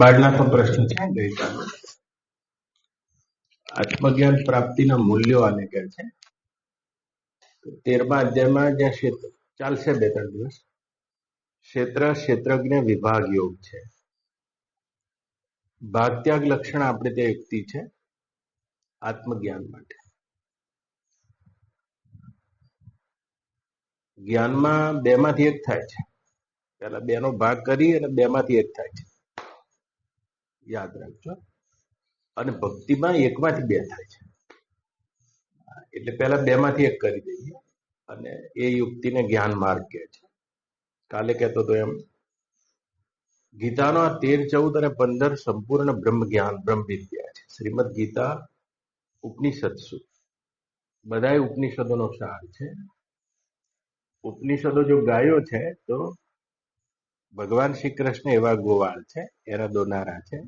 બારનાથનો પ્રશ્ન છે ગઈકાલે. આત્મજ્ઞાન પ્રાપ્તિના મૂલ્યો આને કહે છે. 13મા અધ્યાયમાં જ્યાં ક્ષેત્ર ચાલશે 2-3 દિવસ, ક્ષેત્ર ક્ષેત્રજ્ઞ વિભાગ યોગ છે. ભાગત્યાગ લક્ષણ આપણે ત્યાં યુક્તિ છે આત્મજ્ઞાન માટે. જ્ઞાનમાં 2 માંથી 1 થાય છે. પેલા 2 નો ભાગ કરી અને 2 માંથી 1 થાય છે, યાદ રાખજો. અને ભક્તિમાં 1 માંથી 2 થાય છે. એટલે પેલા 2 માંથી 1 કરી દઈએ અને એ યુક્તિને જ્ઞાન માર્ગ કહે છે. કાલે કહેતો તો એમ ગીતાનો 13, 14 અને 15 સંપૂર્ણ બ્રહ્મ જ્ઞાન બ્રહ્મ વિદ્યા છે. શ્રીમદ ગીતા ઉપનિષદ બધાય ઉપનિષદોનો સાર છે. ઉપનિષદો જો ગાયો છે તો ભગવાન શ્રી કૃષ્ણ એવા ગોવાળ છે, એના દોનારા છે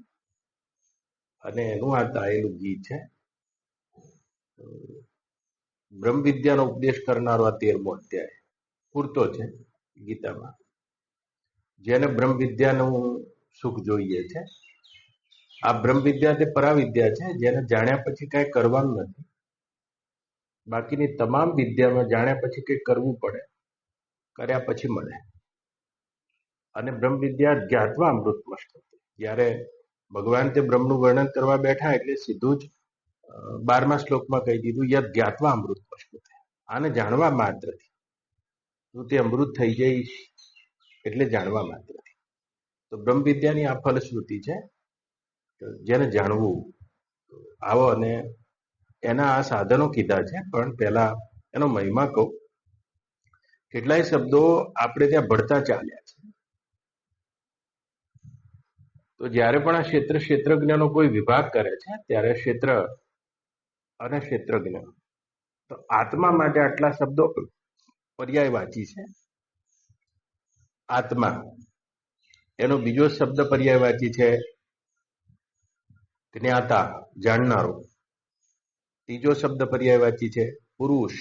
અને એનું આ તાયેલું ગીત છે. બ્રહ્મ વિદ્યાનો ઉપદેશ કરનારો આ 13મો અધ્યાય પૂરતો છે ગીતામાં. જેને બ્રહ્મ વિદ્યાનું સુખ જોઈએ છે, આ બ્રહ્મ વિદ્યા તે પરાવિદ્યા છે, જેને જાણ્યા પછી કઈ કરવાનું નથી. બાકીની તમામ વિદ્યામાં જાણ્યા પછી કઈ કરવું પડે, કર્યા પછી મળે. અને બ્રહ્મ વિદ્યા જ્ઞાત્વા અમૃતમસ્ત. જ્યારે ભગવાન તે બ્રહ્મનું વર્ણન કરવા બેઠા એટલે સીધું જ 12મા શ્લોકમાં કહી દીધું યદ જ્ઞાત્વા અમૃતમસ્ત. આને જાણવા માત્રથી તું તે અમૃત થઈ જઈશ, એટલે જાણવા માત્રથી. તો બ્રહ્મ વિદ્યાની આ ફલશ્રુતિ છે. જેને જાણવું આવો અને એના આ સાધનો કીધા છે. પણ પહેલા એનો મહિમા કહું. કેટલાય શબ્દો આપણે ત્યાં ભળતા ચાલ્યા છે. તો જ્યારે પણ આ ક્ષેત્ર ક્ષેત્રજ્ઞનો કોઈ વિભાગ કરે છે ત્યારે ક્ષેત્ર અને ક્ષેત્રજ્ઞ, તો આત્મા માટે આટલા શબ્દો પર્યાયવાચી છે. આત્મા એનો બીજો શબ્દ પર્યાયવાચી છે જ્ઞાતા, જાણનારો. ત્રીજો શબ્દ પર્યાયવાચી છે પુરુષ.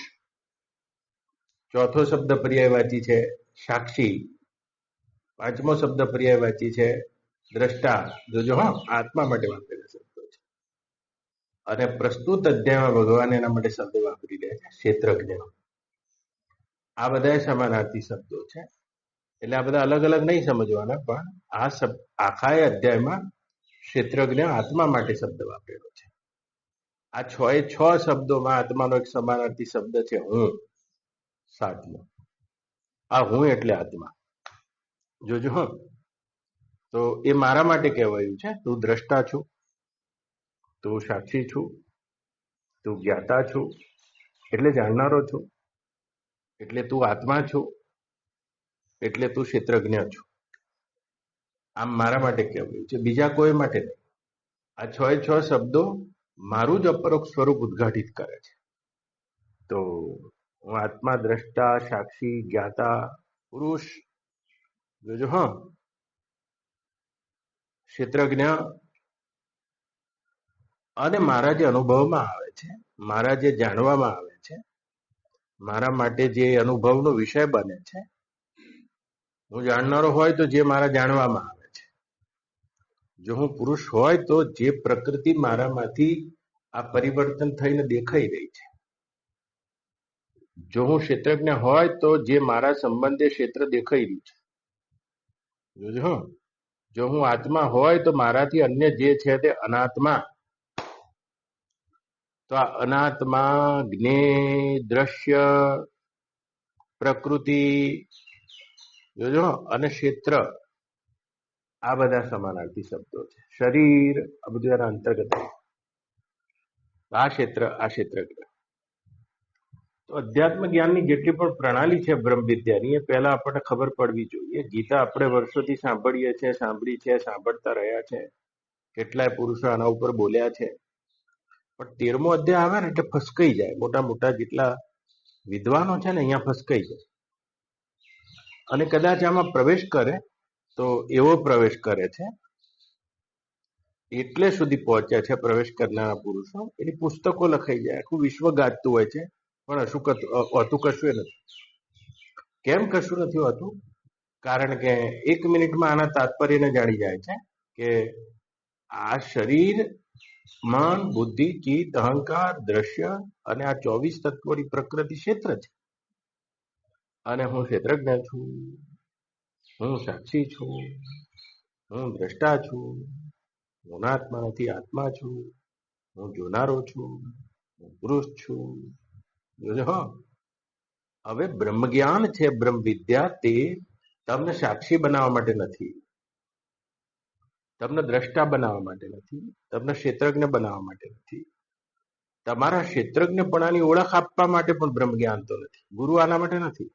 ચોથો શબ્દ પર્યાયવાચી છે સાક્ષી. 5મો શબ્દ પર્યાયવાચી છે દ્રષ્ટા. જોજો હા, આત્મા માટે વાપરેલા શબ્દો છે. અને પ્રસ્તુત અધ્યાયમાં ભગવાન એના માટે શબ્દ વાપરી રહ્યા છે ક્ષેત્રજ્ઞ. આ બધા સમાનાર્થી શબ્દો છે. એટલે આ બધા અલગ અલગ નહીં સમજવાના, પણ આ આખા અધ્યાયમાં ક્ષેત્રજ્ઞ આત્મા માટે શબ્દ વાપરેલો છે. આ 6 શબ્દોમાં આત્માનો એક સમાનાર્થી શબ્દ છે હું. 7મો આ હું એટલે આત્મા. જોજો હા, તો એ મારા માટે કહેવાયું છે. તું દ્રષ્ટા છું, તું સાક્ષી છું, તું જ્ઞાતા છું એટલે જાણનારો છું, એટલે તું આત્મા છું, એટલે તું ક્ષેત્રજ્ઞ છું. આમ મારા માટે કહેવાયું છે, બીજા કોઈ માટે નહીં. આ 6 શબ્દો મારું જ અપરોક્ષ સ્વરૂપ ઉદ્ઘાટિત કરે છે. તો હું આત્મા, દ્રષ્ટા, સાક્ષી, જ્ઞાતા, પુરુષ, જોજો હા, ક્ષેત્રજ્ઞ અને મારા જે અનુભવમાં આવે છે, મારા જે જાણવામાં આવે છે, મારા માટે જે અનુભવનો વિષય બને છે. હું જાણનારો હોય તો જે મારા જાણવામાં આવે છે. જો હું પુરુષ હોય તો જે પ્રકૃતિ મારામાંથી આ પરિવર્તન થઈને દેખાઈ રહી છે. જો હું ક્ષેત્રજ્ઞ હોય તો જે મારા સંબંધે ક્ષેત્ર દેખાઈ રહ્યું છે. જોજો, જો હું આત્મા હોય તો મારાથી અન્ય જે છે તે અનાત્મા. તો આ અનાત્મા, જ્ઞેય, દ્રશ્ય, પ્રકૃતિ, જોજો, અને ક્ષેત્ર, આ બધા સમાનાર્થી શબ્દો છે. શરીર, આ બધું એના અંતર્ગત. આ ક્ષેત્ર, આ ક્ષેત્રજ્ઞ. તો અધ્યાત્મ જ્ઞાનની જેટલી પણ પ્રણાલી છે બ્રહ્મ વિદ્યાની, એ પહેલા આપણને ખબર પડવી જોઈએ. ગીતા આપણે વર્ષોથી સાંભળીએ છીએ, સાંભળી છે, સાંભળતા રહ્યા છે. કેટલાય પુરુષો આના ઉપર બોલ્યા છે. પણ 13મો અધ્યાય આવે ને એટલે ફસકાઈ જાય. મોટા મોટા જેટલા વિદ્વાનો છે ને અહીંયા ફસકાઈ જાય. અને કદાચ આમાં પ્રવેશ કરે તો એવો પ્રવેશ કરે છે, એટલે સુધી પહોંચ્યા છે પ્રવેશ કરનારા પુરુષો. એની પુસ્તકો લખાઈ જાય, આખું વિશ્વ ગાજતું હોય છે. પણ હોતું કશું નથી. કેમ કશું નથી હોતું? કારણ કે 1 મિનિટમાં આના તાત્પર્યને જાણી જાય છે કે આ શરીર, મન, બુદ્ધિ, ચિત્ત, અહંકાર, દ્રશ્ય અને આ 24 તત્વોની પ્રકૃતિ ક્ષેત્ર છે. અને હું ક્ષેત્રજ્ઞ છું, હું સાક્ષી છું, હું દ્રષ્ટા છું, હું આત્મા નથી, આત્મા છું, હું જોનારો છું, હું પુરુષ છું. જોજો હો. હવે બ્રહ્મ જ્ઞાન છે, બ્રહ્મ વિદ્યા, તે તમને સાક્ષી બનાવવા માટે નથી, તમને દ્રષ્ટા બનાવવા માટે નથી, તમને ક્ષેત્રજ્ઞ બનાવવા માટે નથી. તમારા ક્ષેત્રજ્ઞપણાની ઓળખ આપવા માટે પણ બ્રહ્મ જ્ઞાન તો નથી. ગુરુ આના માટે નથી.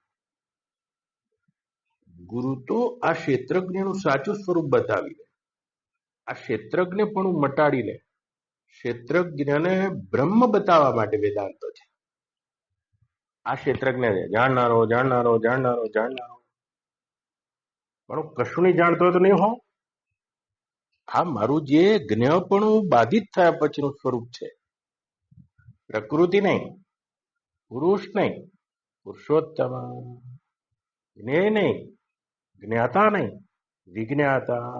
ગુરુ તો આ ક્ષેત્રજ્ઞનું સાચું સ્વરૂપ બતાવી લે, આ ક્ષેત્રજ્ઞપણું મટાડી લે. ક્ષેત્રજ્ઞને બ્રહ્મ બતાવવા માટે વેદાંતો છે. આ ક્ષેત્રજ્ઞ જાણનારો જાણનારો જાણનારો જાણનારો, પણ કશું નહીં જાણતો હોય તો નહીં હો. આ મારું જે જ્ઞપણું બાધિત થયા પછીનું સ્વરૂપ છે. પ્રકૃતિ નહીં, પુરુષ નહીં, પુરુષોત્તમ, જ્ઞેય નહીં, જ્ઞાતા નહીં, વિજ્ઞાતા,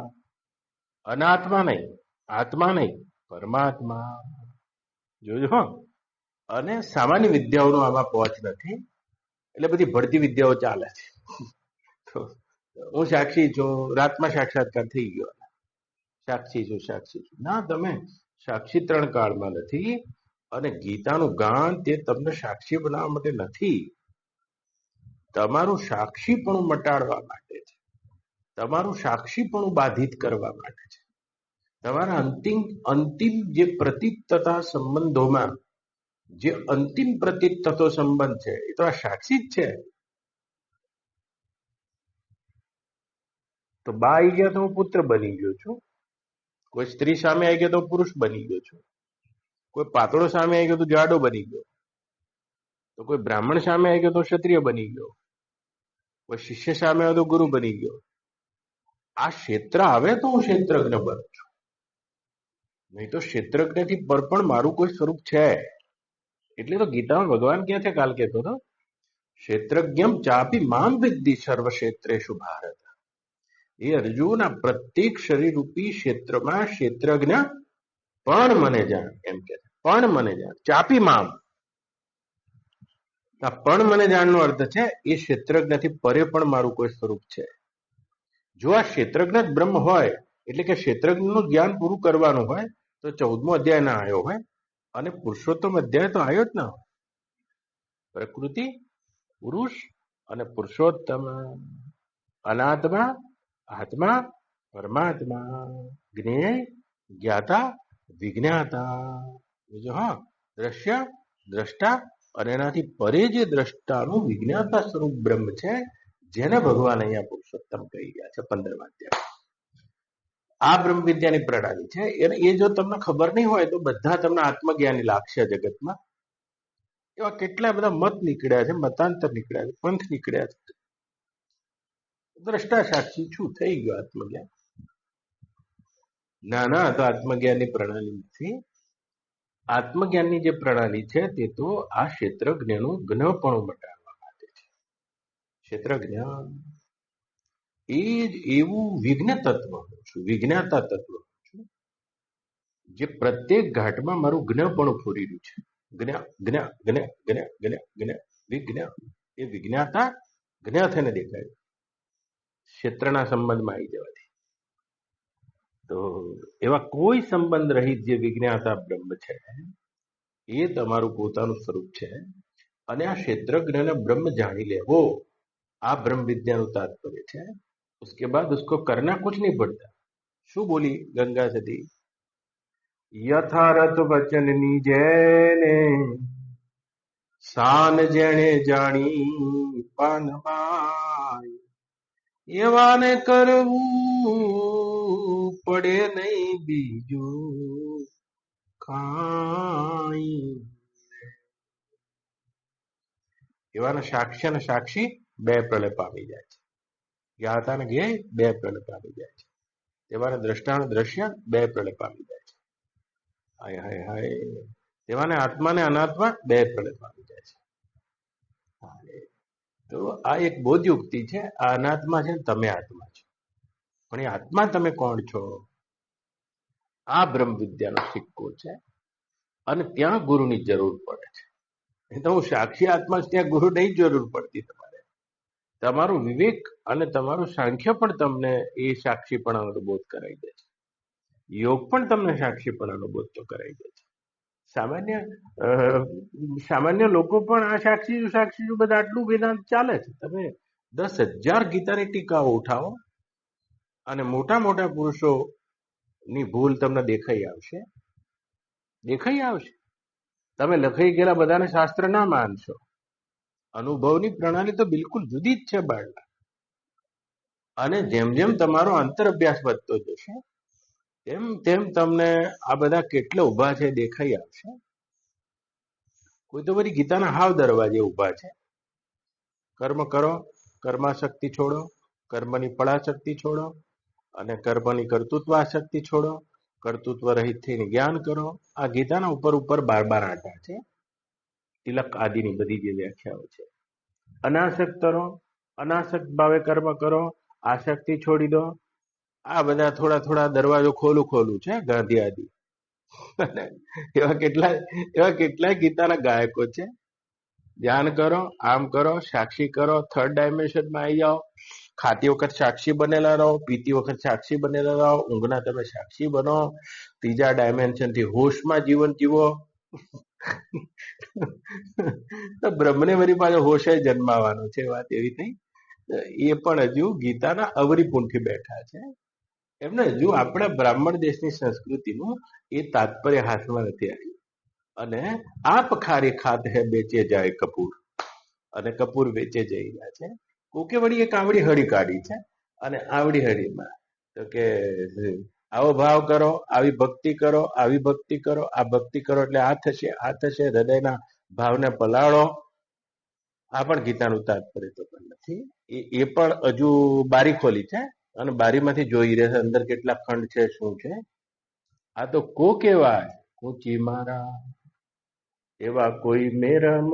અનાત્મા નહીં, આત્મા નહીં, પરમાત્મા. જોજો હો. અને સામાન્ય વિદ્યાઓનો આમાં પહોંચ નથી, એટલે બધી ભળતી વિદ્યાઓ ચાલે છે. તો હું સાક્ષી છું, રાતમાં સાક્ષાત્કાર થઈ ગયો, સાક્ષી છું, સાક્ષી છું. ના, તમે સાક્ષી 3 કાળમાં નથી. અને ગીતાનું ગાન તે તમને સાક્ષી બનાવવા માટે નથી, તમારું સાક્ષીપણું મટાડવા માટે છે, તમારું સાક્ષીપણું બાધિત કરવા માટે છે. તમારા અંતિમ જે પ્રતીત તથા સંબંધોમાં જે અંતિમ પ્રતીત થતો સંબંધ છે એ તો આ સાક્ષી જ છે. તો બા આવી ગયા તો હું પુત્ર બની ગયો છું, કોઈ સ્ત્રી સામે આવી ગયો તો પુરુષ બની ગયો છું, કોઈ પાતળો સામે આવી ગયો તો જાડો બની ગયો, તો કોઈ બ્રાહ્મણ સામે આવી ગયો તો ક્ષત્રિય બની ગયો, કોઈ શિષ્ય સામે આવ્યો તો ગુરુ બની ગયો. આ ક્ષેત્ર આવે તો હું ક્ષેત્રજ્ઞ બનું છું, નહીં તો ક્ષેત્રજ્ઞથી પર પણ મારું કોઈ સ્વરૂપ છે. એટલે તો ગીતામાં ભગવાન કહે છે, કાલ કહેતો હતો, ક્ષેત્રજ્ઞમ ચાપી મામ વિદ્ધિ સર્વ ક્ષેત્રેષુ ભારત. એ અર્જુન, આ પ્રત્યેક શરીર રૂપી ક્ષેત્રમાં ક્ષેત્રજ્ઞ પણ મને જાણ, એમ કે પણ મને જાણ. ચાપી મામ, આ પણ મને જાણનો અર્થ છે એ ક્ષેત્રજ્ઞથી પરે પણ મારું કોઈ સ્વરૂપ છે. જો આ ક્ષેત્રજ્ઞ જ બ્રહ્મ હોય, એટલે કે ક્ષેત્રજ્ઞનું જ્ઞાન પૂરું કરવાનું હોય, તો 14મો અધ્યાય ના આવ્યો હોય, અને પુરુષોત્તમ અધ્યાય તો આવ્યો જ ના હોય. પ્રકૃતિ, પુરુષ અને પુરુષોત્તમ, અનાત્મા, આત્મા, પરમાત્મા, જ્ઞેય, જ્ઞાતા, વિજ્ઞાતા. હા, દ્રશ્ય, દ્રષ્ટા, અને એનાથી પરે જે દ્રષ્ટાનું વિજ્ઞાતા સ્વરૂપ બ્રહ્મ છે, જેને ભગવાન અહીંયા પુરુષોત્તમ કહી ગયા છે 15મા અધ્યાય. આ બ્રહ્મ વિદ્યાની પ્રણાલી છે. એ જો તમને ખબર નહીં હોય તો બધા તમને આત્મજ્ઞાની લાગશે. જગતમાં એવા કેટલા બધા મત નીકળ્યા છે, મતાંતર નીકળ્યા છે, પંથ નીકળ્યા છે. દ્રષ્ટા સાક્ષી છું, થઈ ગયો આત્મજ્ઞાન. ના ના, તો આત્મજ્ઞાનની પ્રણાલી નથી. આત્મજ્ઞાનની જે પ્રણાલી છે તે તો આ ક્ષેત્રજ્ઞનું જ્ઞપણું મટાડવા માટે છે. ક્ષેત્રજ્ઞાન એ જ એવું વિજ્ઞ તત્વ છું, વિજ્ઞાતા તત્વ છું, જે પ્રત્યેક ઘાટમાં મારું જ્ઞપણું ફૂરી રહ્યું છે. જ્ઞ જ્ઞ જ્ઞ જ્ઞ જ્ઞ જ્ઞ વિજ્ઞ. એ વિજ્ઞાતા જ્ઞ થઈને દેખાય, ક્ષેત્રના સંબંધમાં આવી જવાથી. તો એવા કોઈ સંબંધ રહિત જે વિજ્ઞાતા બ્રહ્મ છે, એ તમારું પોતાનું સ્વરૂપ છે. અને આ ક્ષેત્રજ્ઞને બ્રહ્મ જાણી લેવો, આ બ્રહ્મ વિદ્યાનું તાત્પર્ય છે. उसके बाद उसको करना कुछ नहीं पड़ता. શું બોલી ગંગા સતી? યથારથ વચનની જેને શાન જેણે જાણી પાનમાય, એવાને કરવું પડે નહીં બીજું કાંઈ. એવાના સાક્ષી અને સાક્ષી બે પ્રલય પામી જાય છે. જ્ઞાતા ને જ્ઞેય બે પ્રલય પામી જાય છે. તેવાને દ્રષ્ટા અને દ્રશ્ય બે પ્રલય પામી જાય છે. હાય હાય હાય. તેવાને આત્મા ને અનાત્મા બે પ્રલય પામી જાય છે. તો આ એક બોધ યુક્તિ છે. આ અનાત્મા છે, તમે આત્મા છો. પણ એ આત્મા તમે કોણ છો? આ બ્રહ્મ વિદ્યાનો સિક્કો છે. અને ત્યાં ગુરુની જરૂર પડે છે. એ તો હું સાક્ષી આત્મા છું, ત્યાં ગુરુ નહીં જરૂર પડતી તમારે. તમારું વિવેક અને તમારું સાંખ્ય પણ તમને એ સાક્ષીપણાનો બોધ કરાવી દે છે. યોગ પણ તમને સાક્ષીપણાનો બોધ તો કરાવી દે છે. સામાન્ય લોકો પણ આ સાક્ષી બધા આટલું વેદાંત ચાલે છે. તમે 10,000 ગીતાની ટીકાઓ ઉઠાવો અને મોટા મોટા પુરુષોની ભૂલ તમને દેખાઈ આવશે. તમે લખાઈ ગયેલા બધાને શાસ્ત્ર ના માનશો. અનુભવની પ્રણાલી તો બિલકુલ જુદી જ છે બાળના. અને જેમ જેમ તમારો અંતર અભ્યાસ વધતો જશે તેમ તેમ તમને આ બધા કેટલા ઉભા છે દેખાઈ આવશે. કોઈ તો બધી ગીતાના હાવ દરવાજે ઉભા છે. કર્મ કરો, કર્માશક્તિ છોડો, કર્મની ફળાશક્તિ છોડો અને કર્મની કર્તૃત્વાશક્તિ છોડો, કર્તૃત્વ રહિત થઈને જ્ઞાન કરો. આ ગીતાના ઉપર 12 આંટા છે. તિલક આદિની બધી જે વ્યાખ્યાઓ છે. અનાસક્ત કરો, અનાસક્ત ભાવે કર્મ કરો, આસક્તિ છોડી દો. આ બધા થોડા દરવાજો ખોલું છે ગાંધી આદિ. એવા કેટલાય ગીતાના ગાયકો છે. ધ્યાન કરો, આમ કરો, સાક્ષી કરો, થર્ડ ડાયમેન્શનમાં આવી જાઓ. ખાતી વખત સાક્ષી બનેલા રહો, પીતી વખત સાક્ષી બનેલા રહો, ઊંઘના તમે સાક્ષી બનો. ત્રીજા ડાયમેન્શન થી હોશમાં જીવન જીવો. તો બ્રહ્મને વળી પાછો હોશે જન્માવાનો છે. વાત એવી નહીં. એ પણ હજુ ગીતાના અવરી પૂંઠી બેઠા છે. એમને હજુ આપણા બ્રાહ્મણ દેશની સંસ્કૃતિનું એ તાત્પર્ય હાથમાં નથી આવ્યું. અને આપ ખારી ખાત હે બેચે જાય કપૂર, અને કપૂર વેચે જઈ રહ્યા છે. કોકે વળી એક આવડી હળી કાઢી છે. અને આવડી હળીમાં તો કે આવો ભાવ કરો, આવી ભક્તિ કરો, આવી ભક્તિ કરો, આ ભક્તિ કરો એટલે આ થશે, આ થશે. હૃદયના ભાવને પલાળો. આ પણ ગીતાનું તાત્પર્ય તો પણ નથી. એ પણ હજુ બારી ખોલી છે અને બારીમાંથી જોઈ રહ્યા છે અંદર કેટલા ખંડ છે, શું છે. આ તો કેવાય કોચી મારા એવા કોઈ મેરમ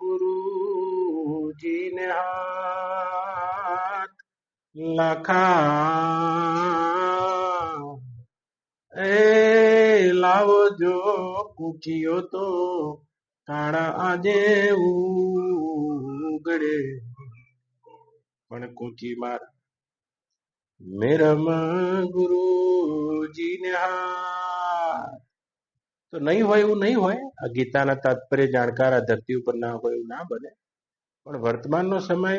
ગુરુજીને હાથ લખા એ લાવો જો કૂચીઓ તો કાળા આજે ઉગડે. પણ કૂચી મારા મેરમ ગુરુજીને હાથ. તો નહીં હોય એવું નહીં હોય. આ ગીતાના તાત્પર્ય જાણકાર આ ધરતી ઉપર ના હોય એવું ના બને. પણ વર્તમાનનો સમય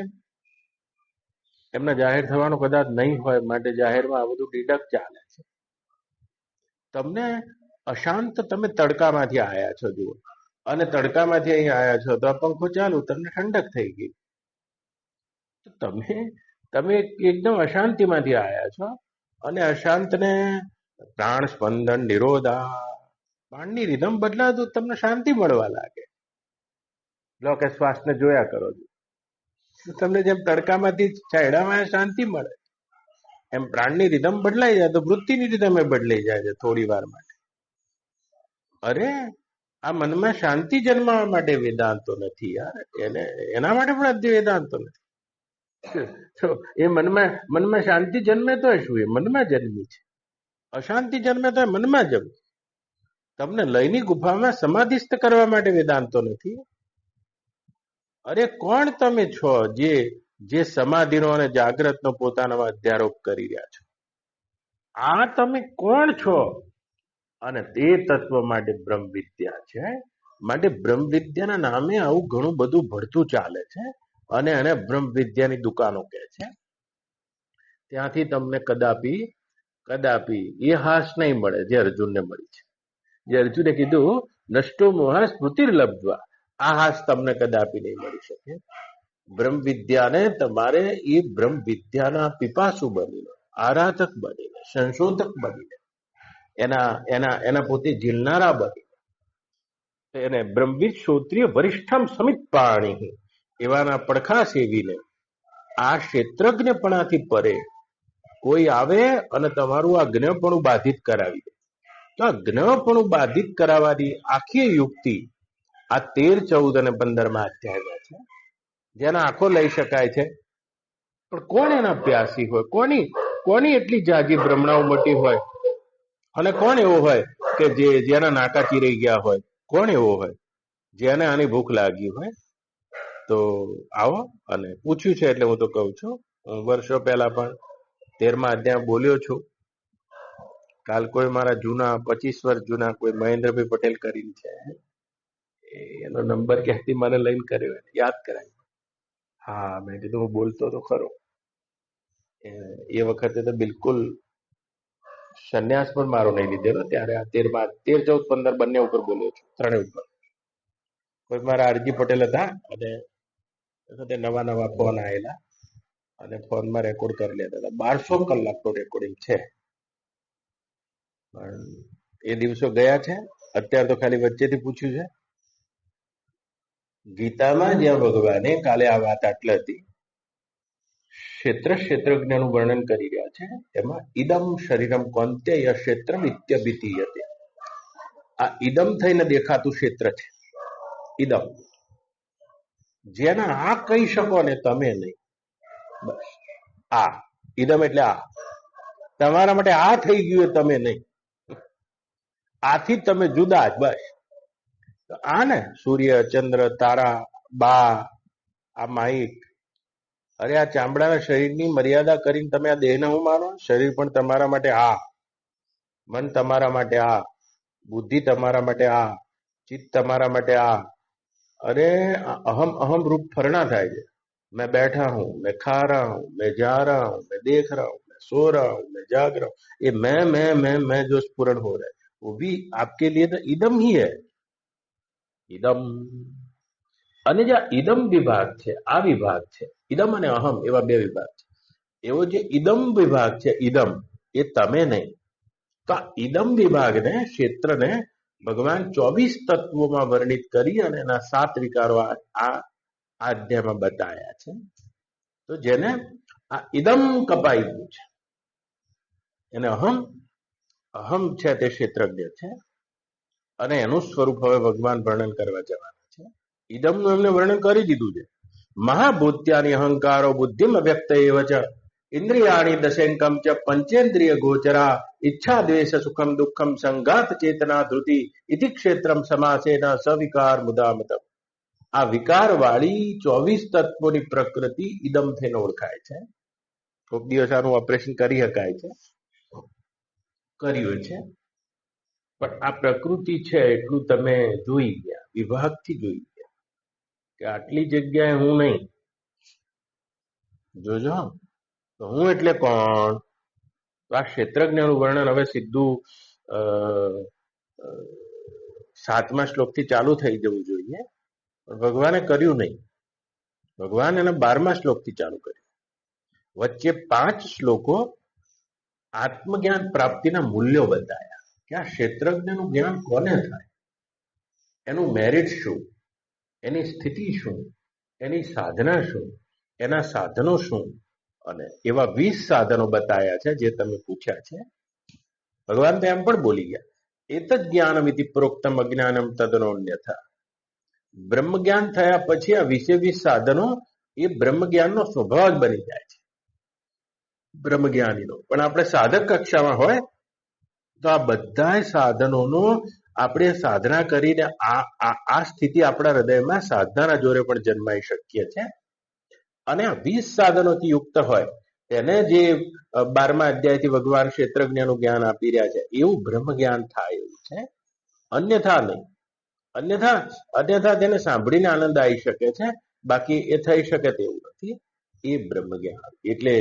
એમના જાહેર થવાનો કદાચ નહીં હોય, માટે જાહેરમાં આ બધું ડીડક ચાલે છે. તમને અશાંત, તમે તડકામાંથી આયા છો જુઓ, અને તડકામાંથી અહીં આયા છો તો આ પંખો ચાલુ, તમને ઠંડક થઈ ગઈ. તમે એકદમ અશાંતિમાંથી આયા છો અને અશાંતને પ્રાણ સ્પંદન નિરોધા, પ્રાણની રિધમ બદલાતું તમને શાંતિ મળવા લાગે. લો કે શ્વાસને જોયા કરો છો, તમને જેમ તડકામાંથી છાયડામાં શાંતિ મળે એમ પ્રાણની રિધમ બદલાઈ જાય તો વૃત્તિની રિધમ બદલાઈ જાય છે થોડી વાર માટે. અરે આ મનમાં શાંતિ જન્માવા માટે વેદાંતો નથી યાર. એના માટે પણ અદ્ય વેદાંતો નથી. એ મનમાં શાંતિ જન્મે તો શું? એ મનમાં જન્મી છે. અશાંતિ જન્મે તો મનમાં જન્મે. તમને લયની ગુફામાં સમાધિસ્થ કરવા માટે વેદાંતો નથી. અરે કોણ તમે છો જે સમાધિનો અને જાગ્રતનો પોતાનામાં અધ્યારોપ કરી રહ્યા છો? આ તમે કોણ છો? અને તે તત્વ માટે બ્રહ્મ વિદ્યા છે. માટે બ્રહ્મ વિદ્યાના નામે આવું ઘણું બધું ભળતું ચાલે છે અને એને બ્રહ્મ વિદ્યાની દુકાનો કહે છે. ત્યાંથી તમને કદાપી એ હાસ નહીં મળે જે અર્જુનને મળી છે. જે અર્જુને કીધું નષ્ટો મોહ સ્મૃતિર્લબ્ધ્વા, આ હાસ તમને કદાપી નહીં મળી શકે. બ્રહ્મ વિદ્યાને તમારે એ બ્રહ્મ વિદ્યાના પીપાસુ બનીને, આરાધક બનીને, સંશોધક બનીને, એના પોતે ઝીલનારા બનીને, એને બ્રહ્મવિદ શ્રોત્રિય વરિષ્ઠમ સમિત પાણી એવાના પડખા સેવીને આ ક્ષેત્રજ્ઞપણાથી પરે કોઈ આવે અને તમારું આ જ્ઞપણું બાધિત કરાવી દે, તો આ જ્ઞપણું બાધિત કરાવવાની આખી યુક્તિ આ 13, 14 અને 15 અધ્યાયમાં છે. જેના આંખો લઈ શકાય છે, પણ કોણ એના પ્યાસી હોય? કોની એટલી જાજી ભ્રમણાઓ મોટી હોય? અને કોણ એવો હોય કે જેના નાકા ચીરાઈ ગયા હોય? કોણ એવો હોય જેને આની ભૂખ લાગી હોય? તો આવો, અને પૂછ્યું છે એટલે હું તો કહું છું. હું વર્ષો પહેલા પણ 13મા અધ્યાય બોલ્યો છું. કાલ કોઈ મારા જૂના 25 વર્ષ જૂના કોઈ મહેન્દ્રભાઈ પટેલ કરીને છે, એનો નંબર ક્યાંથી મને લઈને કર્યો, યાદ કરાય. હા, મેં કીધું હું બોલતો તો ખરો. એ વખતે તો બિલકુલ સંન્યાસ પણ મારો નહીં લીધેલો. ત્યારે આ 13, 14, 15 બંને ઉપર બોલ્યો છું, ત્રણે ઉપર. કોઈ મારા આરજી પટેલ હતા, અને નવા ફોન આવેલા, અને ફોનમાં રેકોર્ડ કરી લેતા હતા. 1200 કલાકનો રેકોર્ડિંગ છે. પણ એ દિવસો ગયા છે. અત્યારે તો ખાલી વચ્ચેથી પૂછ્યું છે. ગીતામાં જ્યાં ભગવાને કાલે આ વાત આટલી હતી, ક્ષેત્રજ્ઞનું વર્ણન કરી રહ્યા છે. એમાં ઇદમ શરીરમ કૌંતેય ક્ષેત્રમ ઇત્યભિધીયતે. આ ઇદમ થઈને દેખાતું ક્ષેત્ર છે. ઇદમ, જેના આ કહી શકો ને તમે નહીં. બસ આ ઇદમ એટલે આ. તમારા માટે આ થઈ ગયું, તમે નહીં. આથી તમે જુદા જ. બસ આ ને સૂર્ય, ચંદ્ર, તારા, બા, આ માઇક, અરે આ ચામડાના શરીરની મર્યાદા કરીને તમે આ દેહને હું માનો? શરીર પણ તમારા માટે આ, મન તમારા માટે આ, બુદ્ધિ તમારા માટે આ, ચિત્ત તમારા માટે આ. અરે અહમ રૂપ ફરના થાય છે. मैं बैठा हूं, मैं खा रहा हूं, मैं जा रहा हूं, मैं देख रहा हूं, मैं सो रहा हूं, मैं जाग रहा हूं. ये मैं जो स्फुरण हो रहा है, वो भी आपके लिए तो इदम ही है. ઇદમ. અને જે ઇદમ વિભાગ છે, આ વિભાગ છે, ઇદમ અને અહમ એવા બે વિભાગ છે. એવો જે ઇદમ વિભાગ છે, ઇદમ એ તમે નહીં. તો આ ઇદમ વિભાગને, ક્ષેત્રને ભગવાન 24 તત્વોમાં વર્ણિત કરી અને એના 7 વિકારો આ અધ્યાયમાં બતાવ્યા છે. તો જેને આ ઇદમ કપાઈ ગયું છે, એને અહમ છે તે ક્ષેત્રજ્ઞ છે, અને એનું સ્વરૂપ હવે ભગવાન વર્ણન કરવા જવાના છે. ઇદમનું એમને વર્ણન કરી દીધું છે. મહાભૂત્યાની અહંકારો બુદ્ધિમ વ્યક્ત એવ ચ ઇન્દ્રિયાણી દશેંકમ ચ પંચેન્દ્રિય ગોચરા ઈચ્છા દ્વેષ સુખમ દુઃખમ સંઘાત ચેતના ધૃતિ ઇતિ ક્ષેત્રમ સમાસેન સવિકાર મુદામતમ. આ વિકાર વાળી 24 તત્વોની પ્રકૃતિ ઇદમ થઈને ઓળખાય છે. કોઈક દિવસ આનું ઓપરેશન કરી શકાય છે, કર્યું છે. પણ આ પ્રકૃતિ છે એટલું તમે જોઈ ગયા, વિભાગથી જોઈ ગયા કે આટલી જગ્યાએ હું નહીં. જોજો, તો હું એટલે કોણ? તો આ ક્ષેત્રજ્ઞનું વર્ણન હવે સીધું 7મા શ્લોકથી ચાલુ થઈ જવું જોઈએ, પણ ભગવાને કર્યું નહીં. ભગવાન એના 12મા શ્લોકથી ચાલુ કર્યું. વચ્ચે 5 શ્લોકો આત્મજ્ઞાન પ્રાપ્તિના મૂલ્યો બતાવ્યા કે આ ક્ષેત્રજ્ઞનું જ્ઞાન કોને થાય, એનું મેરિટ શું, એની સ્થિતિ શું, એની સાધના શું, એના સાધનો શું, અને એવા 20 સાધનો બતાવ્યા છે જે તમે પૂછ્યા છે. ભગવાન તો એમ પણ બોલી ગયા, એતદ જ્ઞાનમ ઇતિ પ્રોક્તમ અજ્ઞાનમ તદનોન્યથા. બ્રહ્મ જ્ઞાન થયા પછી આ 20 સાધનો એ બ્રહ્મ જ્ઞાનનો સ્વભાવ જ બની જાય છે, બ્રહ્મ જ્ઞાનીનો. પણ આપણે સાધક કક્ષામાં હોય તો આ બધા સાધનોનો આપણે સાધના કરીને આ સ્થિતિ આપણા હૃદયમાં સાધનાના જોરે પણ જન્માઈ શકીએ છે. અને આ 20 સાધનોથી યુક્ત હોય તેને જે 12મા અધ્યાયથી ભગવાન ક્ષેત્રજ્ઞનું જ્ઞાન આપી રહ્યા છે, એવું બ્રહ્મ જ્ઞાન થાય એવું છે. અન્યથા નહીં. અન્યથા તેને સાંભળીને આનંદ આવી શકે છે, બાકી એ થઈ શકે તેવું નથી. એ બ્રહ્મ જ્ઞાન એટલે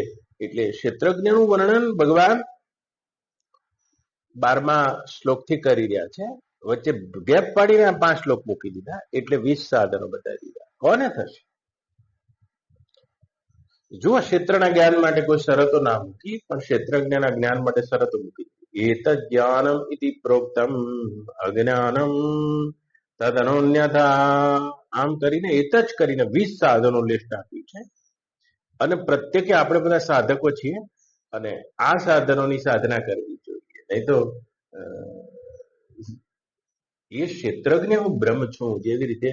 ક્ષેત્રજ્ઞનું વર્ણન ભગવાન 12મા શ્લોકથી કરી રહ્યા છે. વચ્ચે ગેપ પાડીને 5 શ્લોક મૂકી દીધા, એટલે 20 સાધનો બતાવી દીધા. કોને થશે? જો ક્ષેત્રના જ્ઞાન માટે કોઈ શરતો ના મૂકી, પણ ક્ષેત્રજ્ઞના જ્ઞાન માટે શરતો મૂકી. એત જ્ઞાનમ ઇતિ પ્રોક્તમ અજ્ઞાનમ તદનોન્યથા. આમ કરીને એત જ કરીને 20 સાધનો લિસ્ટ આપ્યું છે. અને પ્રત્યેકે આપણે બધા સાધકો છીએ, અને આ સાધનોની સાધના કરવી જોઈએ. નહીં તો એ ક્ષેત્રજ્ઞ હું બ્રહ્મ છું, જેવી રીતે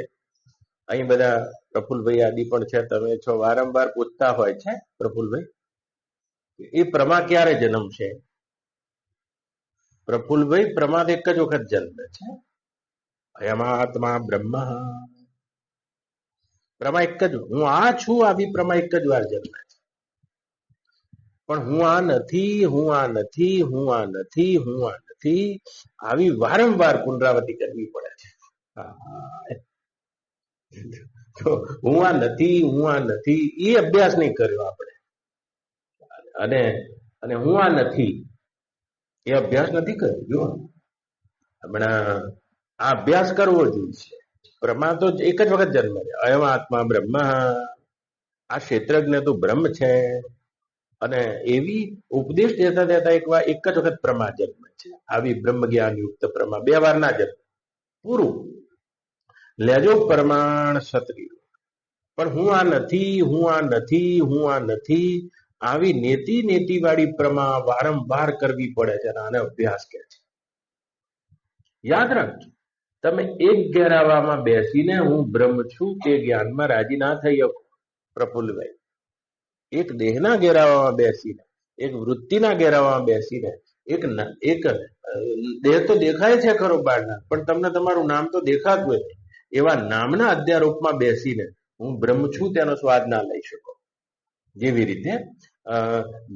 અહીં બધા પ્રફુલભાઈ આદિ પણ છે, તમે છો, વારંવાર પૂછતા હોય છે પ્રફુલભાઈ, એ પ્રમા ક્યારે જન્મશે? પ્રફુલભાઈ, પ્રમાદ એક જ વખત જન્મે છે. અયમાત્મા બ્રહ્મ, પ્રમા એક જ, હું આ છું આવી પ્રમા એક જ વાર જન્મે છે. પણ હું આ નથી, હું આ નથી, હું આ નથી, હું આ નથી, આવી વારંવાર પુનરાવર્તી કરવી પડે છે. તો હું આ નથી, હું આ નથી, એ અભ્યાસ નહીં કર્યો આપણે. અને અને હું આ નથી એ અભ્યાસ નથી કર્યો. જો હમણાં આ અભ્યાસ કરવો જોઈએ. બ્રહ્મા તો એક જ વખત જન્મ છે. અયમ આત્મા બ્રહ્મ, આ ક્ષેત્રજ્ઞ તો બ્રહ્મ છે. અને એવી ઉપદેશ દેતા દેતા એક જ વખત પ્રમા જન્મે છે. આવી બ્રહ્મ જ્ઞાન યુક્ત પ્રમા બે વાર ના જન્મે. પૂરું લેજો પ્રમાણ ક્ષત્રિય. પણ હું આ નથી, હું આ નથી, હું આ નથી, આવી નેતિ વાળી પ્રમા વારંવાર કરવી પડે છે. આને અભ્યાસ કહે છે. યાદ રાખજો, તમે એક ઘેરાવામાં બેસીને હું બ્રહ્મ છું તે જ્ઞાનમાં રાજી ના થઈ શકો પ્રફુલ્લભાઈ. એક દેહના ઘેરાવામાં બેસીને, એક વૃત્તિના ઘેરાવામાં બેસીને, એક દેહ તો દેખાય છે ખરો બહારના, પણ તમને તમારું નામ તો દેખાતું હોય. એવા નામના અધ્યારોપમાં બેસીને હું બ્રહ્મ છું તેનો સ્વાદ ના લઈ શકો. જેવી રીતે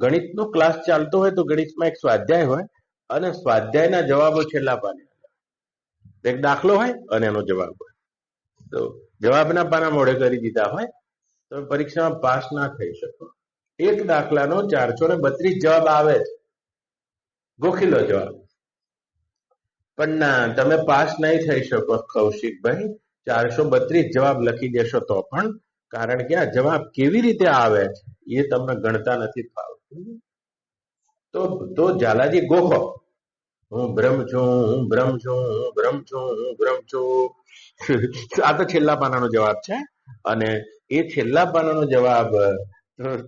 ગણિતનો ક્લાસ ચાલતો હોય તો ગણિતમાં એક સ્વાધ્યાય હોય અને સ્વાધ્યાયના જવાબો છેલ્લા પાને, એક દાખલો હોય અને એનો જવાબ હોય. તો જવાબના પાના મોઢે કરી દીધા હોય તો પરીક્ષામાં પાસ ના થઈ શકો. એક દાખલાનો 432 જવાબ આવે છે, ગોખીલો જવાબ, પણ ના, તમે પાસ નહીં થઈ શકો કૌશિકભાઈ. 432 જવાબ લખી દેશો તો પણ, કારણ કે આ જવાબ કેવી રીતે આવે છે એ તમને ગણતા નથી ફાવતું. તો ઝાલાજી ગોખો, હું બ્રહ્મ છું, હું બ્રહ્મ છું, હું બ્રહ્મ છું, હું બ્રહ્મ છું. આ તો છેલ્લા પાનાનો જવાબ છે. અને એ છેલ્લા પાનાનો જવાબ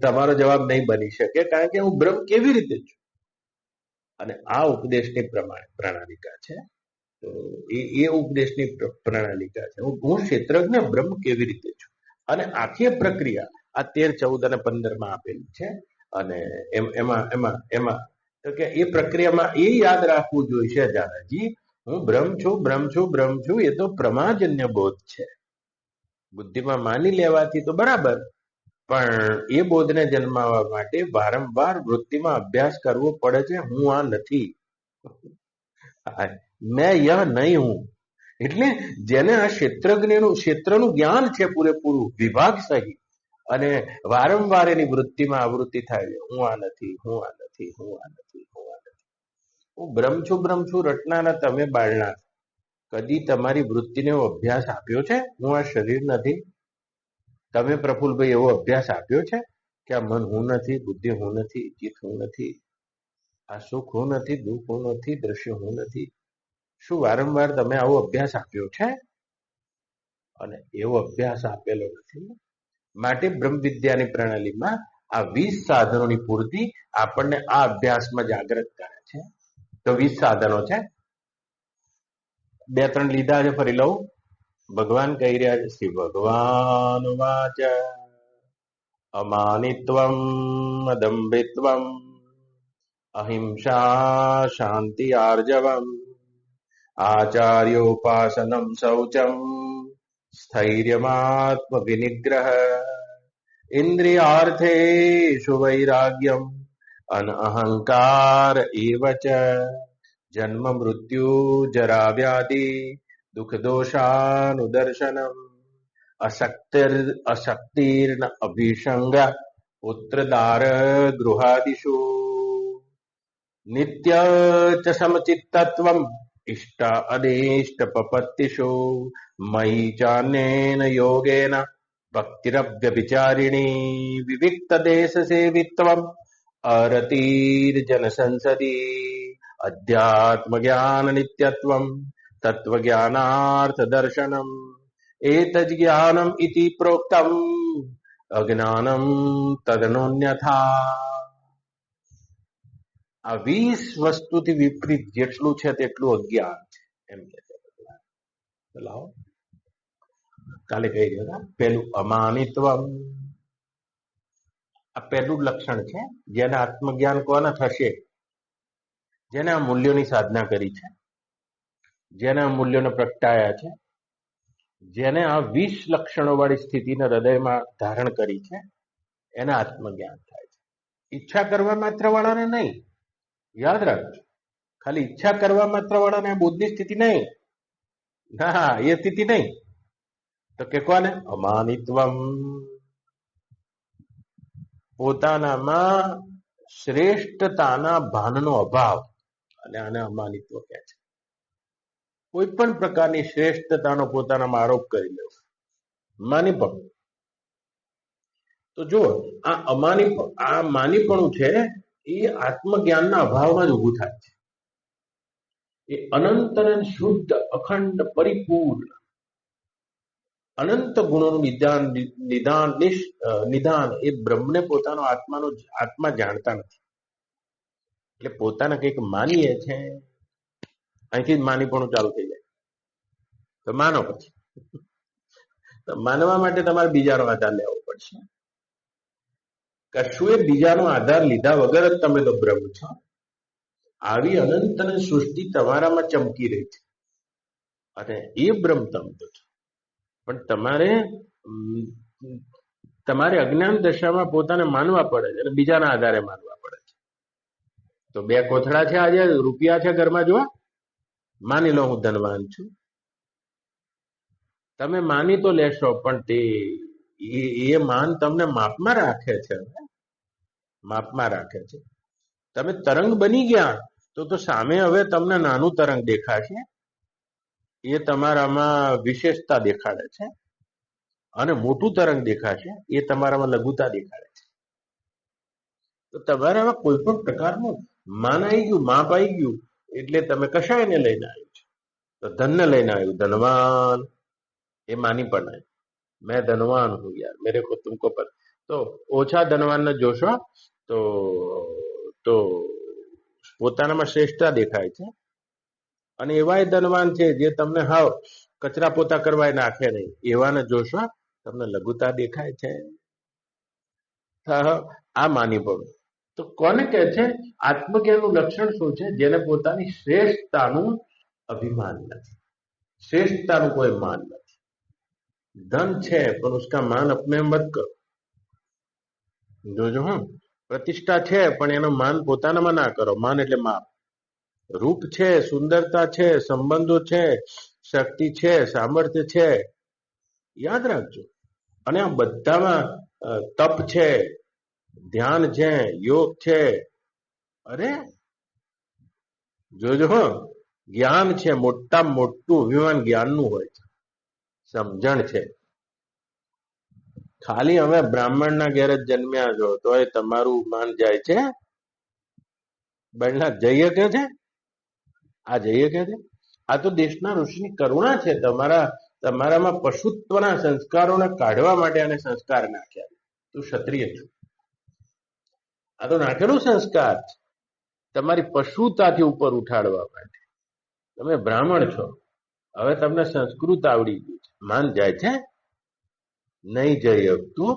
તમારો જવાબ નહીં બની શકે, કારણ કે હું બ્રહ્મ કેવી રીતે છું. અને આ ઉપદેશની પ્રણાલિકા છે. તો એ ઉપદેશની પ્રણાલિકા છે. હું ક્ષેત્રજ્ઞ બ્રહ્મ કેવી રીતે છું. અને આખી પ્રક્રિયા આ 13, 14 અને 15 માં આપેલી છે. અને એમાં તો કે એ પ્રક્રિયામાં એ યાદ રાખવું જોઈએ છે દાદાજી, હું બ્રહ્મ છું, બ્રહ્મ છું, બ્રહ્મ છું, એ તો પ્રમાજન્ય બોધ છે. બુદ્ધિમાં માની લેવાથી તો બરાબર, પણ એ બોધને જન્માવવા માટે વારંવાર વૃત્તિમાં અભ્યાસ કરવો પડે છે. હું આ નથી, મેં યહ નહીં હું. એટલે જેને આ ક્ષેત્રનું જ્ઞાન છે પૂરેપૂરું વિભાગ સહિત, અને વારંવાર એની વૃત્તિમાં આવૃત્તિ થાય, હું આ નથી, હું આ નથી, હું આ નથી, હું આ નથી, હું બ્રહ્મ છું, બ્રહ્મ છું રટનારા તમે બાળના. કદી તમારી વૃત્તિને એવો અભ્યાસ આપ્યો છે હું આ શરીર નથી? તમે પ્રફુલભાઈ એવો અભ્યાસ આપ્યો છે કે આ મન હું નથી, બુદ્ધિ હું નથી, ચિત્ત હું નથી, આ સુખ હું નથી, દુઃખ હું નથી, દ્રશ્ય હું નથી? શું વારંવાર તમે આવો અભ્યાસ આપ્યો છે? અને એવો અભ્યાસ આપેલો નથી. માટે બ્રહ્મ વિદ્યાની પ્રણાલીમાં આ 20 સાધનોની પૂર્તિ આપણને આ અભ્યાસમાં જાગૃત કરે છે. તો 20 સાધનો છે. 2-3 લીધા છે, ફરી લઉં. ભગવાન કહી રહ્યા છે, શ્રી ભગવાન વાચ અમાનિત્વમ અદંભિત્વમ અહિંસા શાંતિ આર્જવમ આચાર્યોપાસનમ શૌચમ સ્થૈર્યમાત્મ વિનિગ્રહ ઇન્દ્રિયાર્થેષુ વૈરાગ્યમ અનહંકાર એવ ચ જન્મ મૃત્યુ જરા વ્યાધિ દુઃખ દોષાનુદર્શનમ અશક્તિર્ન અભિસંગ પુત્રદાર ગૃહાદિષુ નિત્ય ચ સમચિત્તત્વમ ઇષ્ટ અનિષ્ટ પપત્તિષુ મયી ચાન્યેન યોગેન ભક્તિરવ્યભિચારિણી વિવિક્ત દેશ સેવિત્વમ અરતિર્જન સંસદી અધ્યાત્મ જ્ઞાન નિત્યત્વમ તત્વ જ્ઞાનાર્થ દર્શનમ એતજ જ્ઞાનમ ઇતિ પ્રોક્તમ અજ્ઞાનમ તદનોન્યથા. આ 20 વસ્તુથી વિપરીત જેટલું છે તેટલું અજ્ઞાન છે એમ કે છે. કાલે કહી રહ્યા હતા પેલું અમાનિત્વમ. આ પહેલું લક્ષણ છે. જેને આત્મજ્ઞાન કોને થશે? જેને આ મૂલ્યોની સાધના કરી છે, જેને આ મૂલ્યોને પ્રગટાયા છે, જેને આ 20 લક્ષણો વાળી સ્થિતિને હૃદયમાં ધારણ કરી છે, એને આત્મજ્ઞાન થાય છે. ઈચ્છા કરવા માત્ર વાળાને નહીં, યાદ રાખજો. ખાલી ઈચ્છા કરવા માત્ર વાળાને બોધની સ્થિતિ નહીં. ના, એ સ્થિતિ નહીં. તો કે કોને? અમાનિત્વમ. પોતાનામાં શ્રેષ્ઠતાના ભાનનો અભાવ, અને આને અમાનિત્વ કહે છે. કોઈ પણ પ્રકારની શ્રેષ્ઠતાનો પોતાનામાં આરોપ કરી લેવો, માનીપણ. તો જુઓ, આ માનીપણું છે એ આત્મજ્ઞાનના અભાવમાં જ ઊભું થાય છે. એ અનંત અને શુદ્ધ, અખંડ, પરિપૂર્ણ અનંત ગુણોનું નિદાન એ બ્રહ્મને પોતાનો આત્મા જાણતા નથી. એટલે પોતાના કંઈક માનીએ છે, અહીંથી જ માનીપણું ચાલુ થઈ જાય. તો માનો પછી. તો માનવા માટે તમારે બીજાનો આધાર લેવો પડશે. કશું એ બીજાનો આધાર લીધા વગર જ તમે તો બ્રહ્મ છો. આવી અનંત અને સૃષ્ટિ તમારામાં ચમકી રહી છે, અને એ બ્રહ્મ તમે તો છો. પણ તમારે અજ્ઞાન દશામાં પોતાને માનવા પડે છે, અને બીજાના આધારે માનવા પડે છે. તો 2 કોથળા છે, આજે રૂપિયા છે ઘરમાં, જો માની લો હું ધનવાન છું. તમે માની તો લેશો, પણ એ માન તમને માપમાં રાખે છે. માપમાં રાખે છે. તમે તરંગ બની ગયા તો સામે હવે તમને નાનું તરંગ દેખાશે. એ તમારામાં વિશેષતા દેખાડે છે. અને મોટું તરંગ દેખાશે, એ તમારામાં લઘુતા દેખાડે છે. તો તમારામાં કોઈ પણ પ્રકારનું માન આવી ગયું, માપ આવી ગયું, એટલે તમે કશાયને લઈને આવ્યું છે. તો ધનને લઈને આવ્યું, ધનવાન. એ માની પણ મેં ધનવાન હું યાર, મેરે કો તુમકો પર. તો ઓછા ધનવાનને જોશો તો પોતાનામાં શ્રેષ્ઠતા દેખાય છે. અને એવાય ધનવાન છે જે તમને હાવ કચરા પોતા કરવા નાખે નહીં, એવાને જોશો તમને લઘુતા દેખાય છે. આ માની પડવું. તો કોને કહે છે? આત્મજ્ઞાનનું લક્ષણ શું છે? જેને પોતાની શ્રેષ્ઠતાનું અભિમાન નથી, શ્રેષ્ઠતાનું કોઈ માન નથી. ધન છે પણ ઉસકા માન અપને મત કરો. જોજો, પ્રતિષ્ઠા છે પણ એનો માન પોતાનામાં ના કરો. માન એટલે માપ. રૂપ છે, સુંદરતા છે, સંબંધો છે, શક્તિ છે, સામર્થ્ય છે, યાદ રાખજો. અને આ બધામાં તપ છે, ધ્યાન છે, યોગ છે. અરે જોજો, જ્ઞાન છે. મોટા મોટું અભિમાન જ્ઞાનનું હોય છે, સમજણ છે. ખાલી હવે બ્રાહ્મણના ઘેર જ જન્મ્યા છો તો એ તમારું માન જાય છે? બળના જઈએ કે છે, આ જઈએ કે છે. આ તો દેશના ઋષિની કરુણા છે. તમારામાં પશુત્વના સંસ્કારોને કાઢવા માટે આને સંસ્કાર નાખ્યા. તું ક્ષત્રિય છું, આ તો નાખેલું સંસ્કાર છે તમારી પશુતાથી ઉપર ઉઠાડવા માટે. તમે બ્રાહ્મણ છો, હવે તમને સંસ્કૃત આવડી ગયું છે. માન જાય છે? નહીં જઈ શકતું,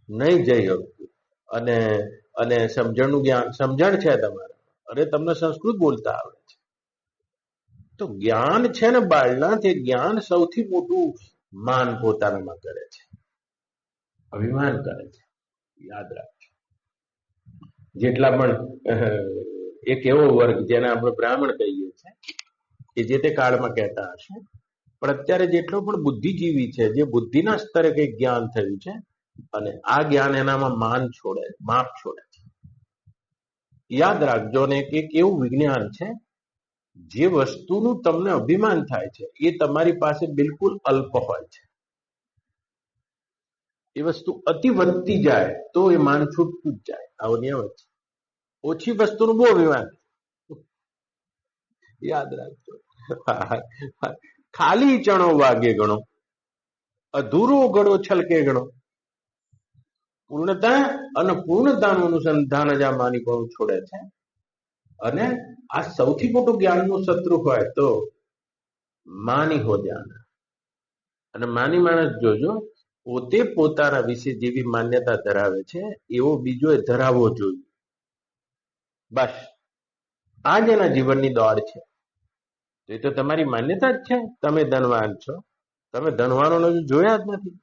નહીં જઈ શકતું. અને સમજણનું જ્ઞાન, સમજણ છે તમારે, અને તમને સંસ્કૃત બોલતા આવડે છે. તો જ્ઞાન છે ને બાળના, તે જ્ઞાન સૌથી મોટું માન પોતાનામાં કરે છે, અભિમાન કરે છે. યાદ રાખજો. જેટલા પણ એક એવો વર્ગ જેને આપણે બ્રાહ્મણ કહીએ છીએ, એ જે તે કાળમાં કહેતા હશે, પણ અત્યારે જેટલો પણ બુદ્ધિજીવી છે, જે બુદ્ધિના સ્તરે કંઈક જ્ઞાન થયું છે, અને આ જ્ઞાન એનામાં માન છોડે, માપ છોડે છે. યાદ રાખજો. ને એક એવું વિજ્ઞાન છે, જે વસ્તુનું તમને અભિમાન થાય છે એ તમારી પાસે બિલકુલ અલ્પ હોય છે. એ વસ્તુ અતિ વધતી જાય તો એ માન છૂટતું જ જાય. આવો નિયમ છે. ઓછી વસ્તુનું બહુ અભિમાન. યાદ રાખજો. ખાલી ચણો વાગે ગણો, અધૂરો ગણો છલકે ગણો. પૂર્ણતા અને પૂર્ણતાનું અનુસંધાન જ આ માનીપણું છોડે છે. અને આ સૌથી મોટું જ્ઞાનનું શત્રુ હોય તો માની હો જાના. અને માની માણસ જોજો, પોતે પોતાના વિશે જેવી માન્યતા ધરાવે છે એવો બીજો ધરાવવો જોઈએ. બસ આ જ એના જીવનની દોડ છે. એ તો તમારી માન્યતા જ છે. તમે ધનવાન છો, તમે ધનવાનોને જોયા જ નથી.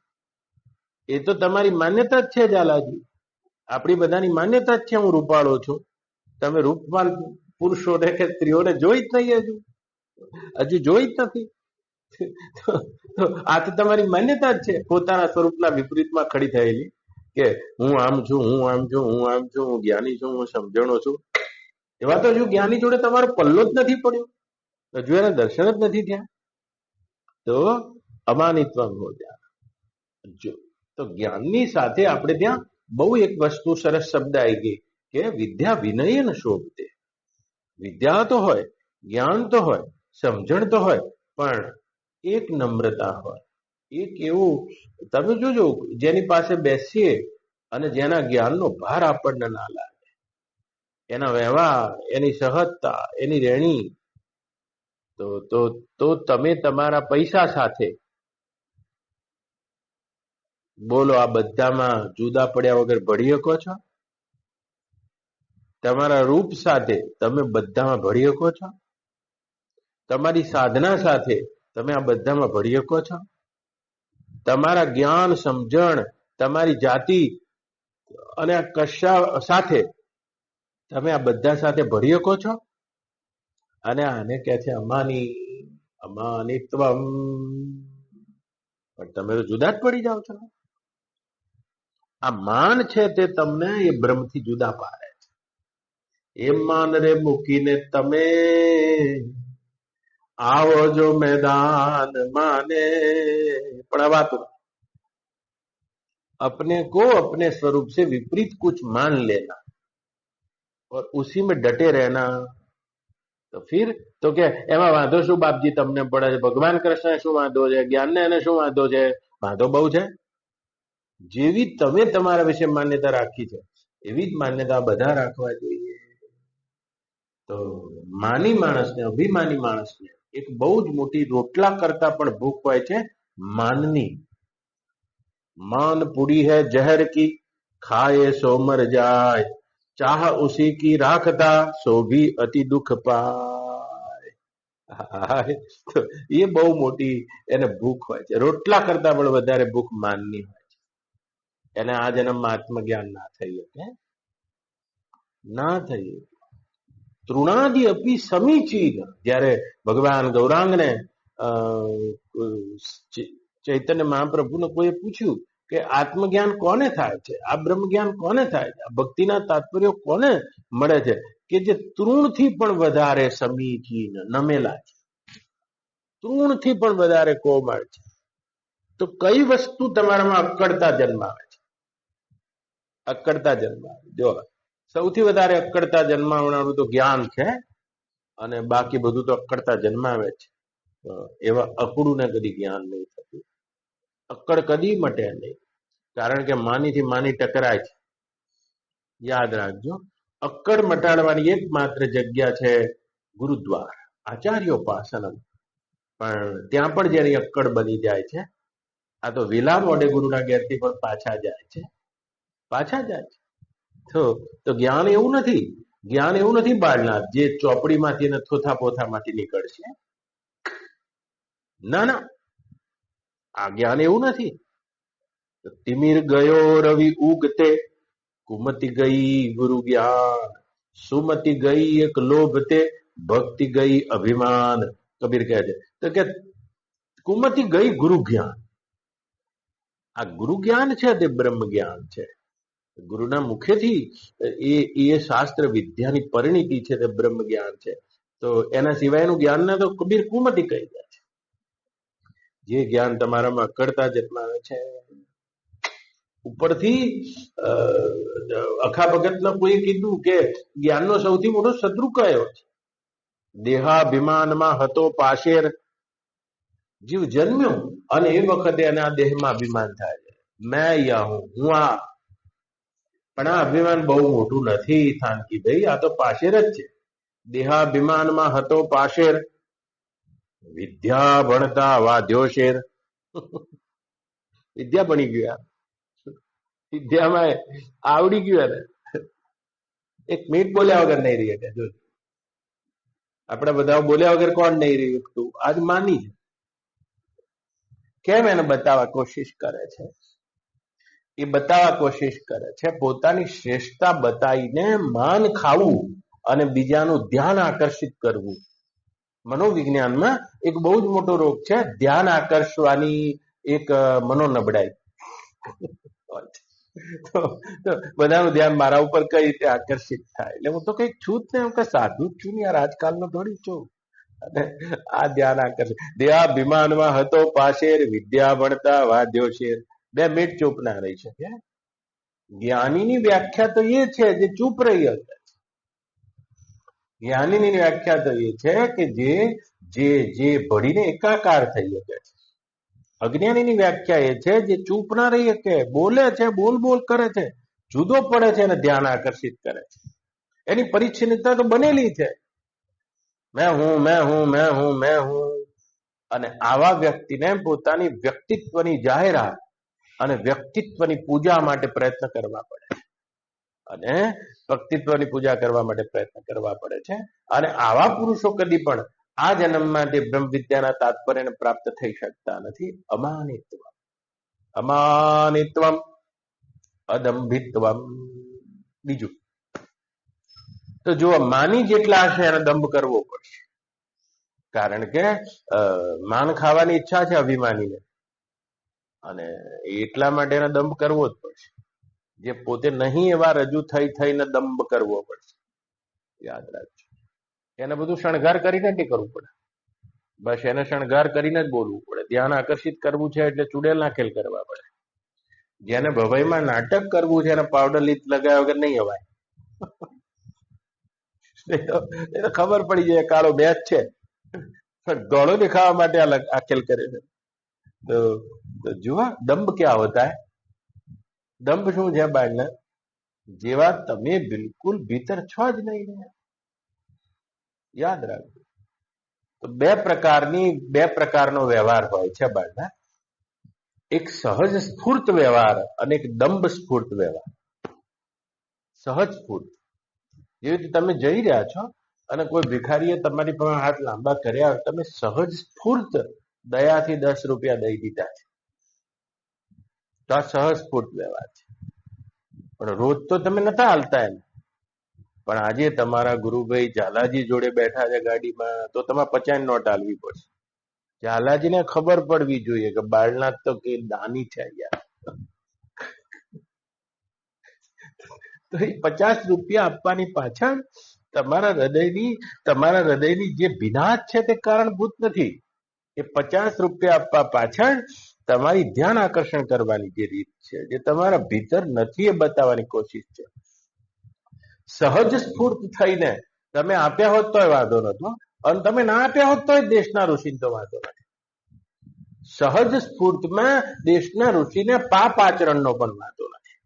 એ તો તમારી માન્યતા જ છે ઝાલાજી. આપણી બધાની માન્યતા જ છે હું રૂપાળો છું. તમે રૂપવાન પુરુષોને કે સ્ત્રીઓને જોઈ જ નહીં, હજુ જોઈ જ નથી. તો આ તો તમારી માન્યતા જ છે, પોતાના સ્વરૂપના વિપરીતમાં ખડી થયેલી, કે હું આમ છું, હું આમ છું, હું આમ છું, હું જ્ઞાની છું, હું સમજણો છું. એવા તો હજુ જ્ઞાની જોડે તમારો પલ્લો જ નથી પડ્યો, હજુ એના દર્શન જ નથી થયા. તો અમાનિત્વમ હો ધ્યાન. જો તો જ્ઞાનની સાથે આપણે ત્યાં બહુ એક વસ્તુ સરસ શબ્દ આવી ગઈ કે વિદ્યા વિનયન શોભતે. વિદ્યા તો હોય, જ્ઞાન તો હોય, સમજણ તો હોય, પણ એક નમ્રતા હોય, એક એવું. તમે જોજો, જેની પાસે બેસીએ અને જેના જ્ઞાનનો ભાર આપણને ના લાગે, એના વ્યવહાર, એની સહજતા, એની રહેણી, તો તમે તમારા પૈસા સાથે બોલો આ બધામાં જુદા પડ્યા વગર ભળી શકો છો? તમારા રૂપ સાથે તમે બધામાં ભળી શકો છો? તમારી સાધના સાથે તમે આ બધામાં ભળી શકો છો? તમારા જ્ઞાન, સમજણ, તમારી જાતિ અને આ કશા સાથે તમે આ બધા સાથે ભળી શકો છો? અને આને કહે છે અમાનિત્વમ. પણ તમે તો જુદા જ પડી જાઓ છો. આ માન છે તે તમને એ બ્રહ્મથી જુદા પાડે છે. એમ માન રે મૂકીને તમે આવો જો मैदान माने. પણ આ વાત अपने को अपने स्वरूप से विपरीत कुछ मान लेना और उसी में डटे रहना, તો ફિર તો કે એમાં વાંધો શું બાપજી તમને પડે છે? ભગવાન કૃષ્ણ શું વાંધો છે? જ્ઞાનને એને શું વાંધો છે? વાંધો બહુ છે. જેવી તમે તમારા વિશે માન્યતા રાખી છે એવી જ માન્યતા બધા રાખવા જોઈએ. તો માની માણસને, અભિમાની માણસને એક બહુ જ મોટી રોટલા કરતા પણ ભૂખ હોય છે માનની. मान पुड़ी है जहर की, खाए सो मर जाए, चाह उसी की राखता, सो भी अति दुख पाए. તો એ બહુ મોટી એને ભૂખ હોય છે. રોટલા કરતા પણ વધારે ભૂખ માનની હોય છે. એને આ જન્મમાં આત્મજ્ઞાન ના થઈ શકે, ના થઈ. તૃણાદિ અપી સમીચીન. જ્યારે ભગવાન ગૌરાંગને ચૈતન્ય મહાપ્રભુને કોઈએ પૂછ્યું કે આત્મજ્ઞાન કોને થાય છે, આ બ્રહ્મ જ્ઞાન કોને થાય છે, આ ભક્તિના તાત્પર્યો કોને મળે છે, કે જે તૃણથી પણ વધારે સમીચીન, નમેલા છે, તૃણથી પણ વધારે કોમળ છે. તો કઈ વસ્તુ તમારામાં અક્કડતા જન્માવે છે? અક્કડતા જન્માવે. જો સૌથી વધારે અક્કડતા જન્માવનારું તો જ્ઞાન છે, અને બાકી બધું તો અક્કડતા જન્માવે છે. એવા અકડું ને કદી જ્ઞાન નહીં થતું. અક્કડ કદી મટે નહીં, કારણ કે માનીથી માની ટકરાય છે. યાદ રાખજો, અક્કડ મટાડવાની એક માત્ર જગ્યા છે ગુરુદ્વાર, આચાર્યોપાસનમ. પણ ત્યાં પણ જેની અક્કડ બની જાય છે, આ તો વિલા મોડે ગુરુના ઘેરથી પણ પાછા જાય છે. તો જ્ઞાન એવું નથી, જ્ઞાન એવું નથી બાળનાર જે ચોપડીમાંથી અને થોથા પોથામાંથી નીકળશે. ના ના, આ જ્ઞાન એવું નથી. તિમિર ગયો રવિ ઉગતે, કુમતિ ગઈ ગુરુ જ્ઞાન, સુમતિ ગઈ એક લોભતે, ભક્તિ ગઈ અભિમાન. કબીર કહે છે તો કે કુમતિ ગઈ ગુરુ જ્ઞાન. આ ગુરુ જ્ઞાન છે તે બ્રહ્મ જ્ઞાન છે. ગુરુના મુખેથી એ શાસ્ત્ર વિદ્યાની પરિણીતિ છે તે બ્રહ્મ જ્ઞાન છે. તો એના સિવાયનું જ્ઞાનને તો કબીર કુમતિ કહી દે છે. જે જ્ઞાન તમારામાં અક્કડતા જન્માવે છે, ઉપરથી અખા ભગતના કોઈ કીધું કે જ્ઞાનનો સૌથી મોટો શત્રુ કયો છે? દેહાભિમાનમાં હતો પાશેર. જીવ જન્મ્યો અને એ વખતે એના દેહમાં અભિમાન થાય છે, મેં યા હું આ. પણ આ અભિમાન બહુ મોટું નથી થાનકી ભાઈ, આ તો પાશેર જ છે. દેહાભિમાનમાં હતો પાશેર, વિદ્યા ભણતા વાધ્યો શેર. વિદ્યા ભણી ગયું, વિદ્યામાં આવડી ગયું. એક મિનિટ બોલ્યા વગર નહીં રહી શકે. જો આપણે બધા બોલ્યા વગર કોણ નહીં રહી શકતું? આજ માની કેમ એને બતાવવા કોશિશ કરે છે? એ બતાવવા કોશિશ કરે છે પોતાની શ્રેષ્ઠતા બતાવીને માન ખાવું અને બીજાનું ધ્યાન આકર્ષિત કરવું. મનોવિજ્ઞાનમાં એક બહુ જ મોટો રોગ છે ધ્યાન આકર્ષવાની એક મનોનબળાઈ. તો બધાનું ધ્યાન મારા ઉપર કઈ રીતે આકર્ષિત થાય? એટલે હું તો કઈક છું જ ને, હું કઈ સાધુ જ છું ને યાર, આજકાલનો થોડી છું. અને આ ધ્યાન આકર્ષિત દેહાભિમાનમાં હતો પાશેર, વિદ્યા ભણતા વાદ્યો શેર. 2 મિનિટ ચૂપ ના રહી શકે. જ્ઞાનીની વ્યાખ્યા તો એ છે જે ચૂપ રહી શકે. જ્ઞાનીની વ્યાખ્યા તો એ છે કે જે ભળીને એકાકાર થઈ શકે છે. અજ્ઞાનીની વ્યાખ્યા એ છે જે ચૂપ ના રહી શકે, બોલે છે, બોલ કરે છે, જુદો પડે છે અને ધ્યાન આકર્ષિત કરે છે. એની પરિચ્છિન્નતા તો બનેલી છે, મેં હું. અને આવા વ્યક્તિને પોતાની વ્યક્તિત્વની જાહેરાત અને વ્યક્તિત્વની પૂજા માટે પ્રયત્ન કરવા પડે છે. અને વ્યક્તિત્વની પૂજા કરવા માટે પ્રયત્ન કરવા પડે છે. અને આવા પુરુષો કદી પણ આ જન્મમાં તે બ્રહ્મ વિદ્યાના તાત્પર્યને પ્રાપ્ત થઈ શકતા નથી. અમાનિત્વમ અદંભિત્વમ. બીજું તો જો માની જેટલા હશે એને દંભ કરવો પડશે. કારણ કે માન ખાવાની ઈચ્છા છે અભિમાનીને, અને એટલા માટે એને દંભ કરવો જ પડશે. જે પોતે નહીં એવા રજૂ થઈને દંભ કરવો પડશે. યાદ રાખજો. એને બધું શણગાર કરીને જ કરવું પડે. બસ એને શણગાર કરીને જ બોલવું પડે. ધ્યાન આકર્ષિત કરવું છે એટલે ચૂડેલ નાખેલ કરવા પડે. જેને ભવાઈમાં નાટક કરવું છે એને પાવડર લીટ લગાવ્યા વગર નહીં અવાય. એને ખબર પડી જાય કાળો બેચ છે, ગળો દેખાવા માટે આખેલ કરે છે. તો જુઓ દંભ ક્યાં હોતા હે. દંભ શું છે બાળને? જેવા તમે બિલકુલ ભીતર છો જ નહીં. યાદ રાખજો. તો બે પ્રકારનો વ્યવહાર હોય છે બાળના. એક સહજ સ્ફૂર્ત વ્યવહાર અને એક દંભ સ્ફૂર્ત વ્યવહાર. સહજ સ્ફૂર્ત, જેવી રીતે તમે જઈ રહ્યા છો અને કોઈ ભિખારીએ તમારી પાસે હાથ લાંબા કર્યા, તમે સહજ સ્ફૂર્ત દયાથી 10 રૂપિયા દઈ દીધા છે, તો આ સહજ સ્ફૂર્ત વ્યવહાર છે. પણ રોજ તો તમે નતા હાલતા એમ. પણ આજે તમારા ગુરુભાઈ ઝાલાજી જોડે બેઠા છે ગાડીમાં, તો તમારે 50 નોટ હાલવી પડશે. ઝાલાજીને ખબર પડવી જોઈએ કે બાળનાથ તો કે દાની છે યાર. તો એ 50 રૂપિયા આપવાની પાછળ તમારા હૃદયની જે ભીનાશ છે તે કારણભૂત નથી. એ 50 રૂપિયા આપવા પાછળ તમારી ધ્યાન આકર્ષણ કરવાની જે રીત છે, જે તમારા ભીતર નથી એ બતાવવાની કોશિશ છે. સહજ સ્ફૂર્ત થઈને તમે આપ્યા હોત તોય વાંધો નતો, અને તમે ના આપ્યા હોત તોય દેશના ઋષિને તો વાંધો નથી. સહજ સ્ફૂર્તમાં દેશના ઋષિને પાપ આચરણનો પણ વાંધો નથી,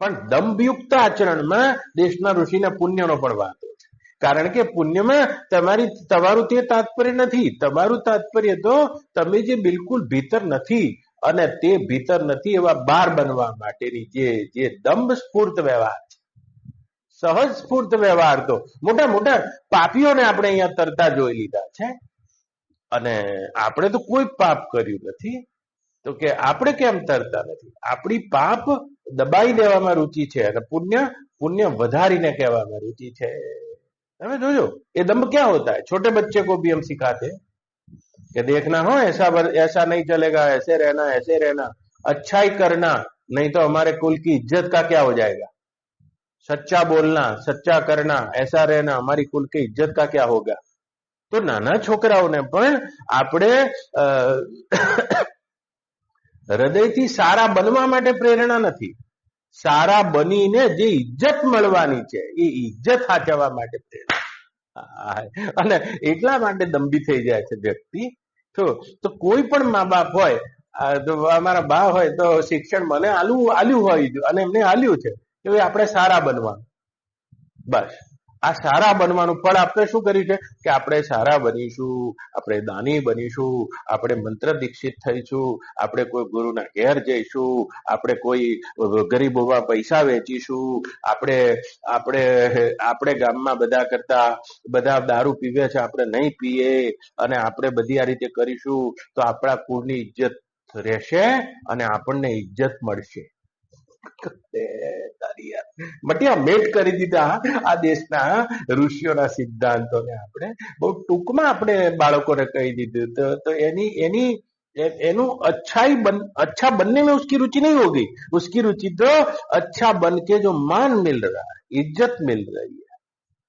પણ દંભયુક્ત આચરણમાં દેશના ઋષિને પુણ્યનો પણ વાંધો છે. કારણ કે પુણ્યમાં તમારું તે તાત્પર્ય નથી. તમારું તાત્પર્ય તો તમે જે બિલકુલ ભીતર નથી અને તે ભીતર નથી એવા બહાર બનવા માટેની જે દંભ સ્ફૂર્ત વ્યવહાર છે. સહજ સ્ફૂર્ત વ્યવહાર તો મોટા મોટા પાપીઓને આપણે અહીંયા તરતા જોઈ લીધા છે. અને આપણે તો કોઈ પાપ કર્યું નથી, તો કે આપણે કેમ તરતા નથી? આપણી પાપ દબાઈ દેવામાં રુચિ છે અને પુણ્ય વધારીને કહેવામાં રુચि છે. તમે જોજો ये दम्भ क्या होता है. छोटे बच्चे को भी हम सिखाते कि देखना हो ऐसा नहीं चलेगा, ऐसे रहना, अच्छाई करना, नहीं तो हमारे कुल की इज्जत का क्या हो जाएगा. सच्चा बोलना, सच्चा करना, ऐसा रहना, हमारी कुल की इज्जत का क्या होगा. તો નાના છોકરાઓને પણ આપણે હૃદયથી સારા બનવા માટે પ્રેરણા નથી, સારા બનીને જે ઇજ્જત મળવાની છે એ ઇજ્જત સાચવવા માટે પ્રેરણા. અને એટલા માટે દંભી થઈ જાય છે વ્યક્તિ. તો કોઈ પણ મા બાપ હોય, તો અમારા બા હોય તો શિક્ષણ મને આલ્યું હોય અને એમને આલ્યું છે કે આપણે સારા બનવાનું, બસ આ સારા બનવાનું ફળ આપણે શું કર્યું છે કે આપણે સારા બનીશું, આપણે દાની બનીશું, આપણે મંત્ર દીક્ષિત થઈશું, આપણે કોઈ ગુરુના ઘેર જઈશું, આપણે કોઈ ગરીબોમાં પૈસા વેચીશું, આપણે આપણે આપણે ગામમાં બધા કરતા બધા દારૂ પીવે છે આપણે નહીં પીએ, અને આપણે બધી આ રીતે કરીશું તો આપણા કુળની ઇજ્જત રહેશે અને આપણને ઇજ્જત મળશે. મટિયા મેટ કરી દીધા આ દેશના ઋષિઓના સિદ્ધાંતોને. આપણે બહુ ટૂંકમાં આપણે બાળકોને કહી દીધું તો એનું अच्छा बनने में उसकी रुचि नहीं होगी, उसकी रुचि तो अच्छा बन के जो मान मिल रहा है, इज्जत मिल रही है,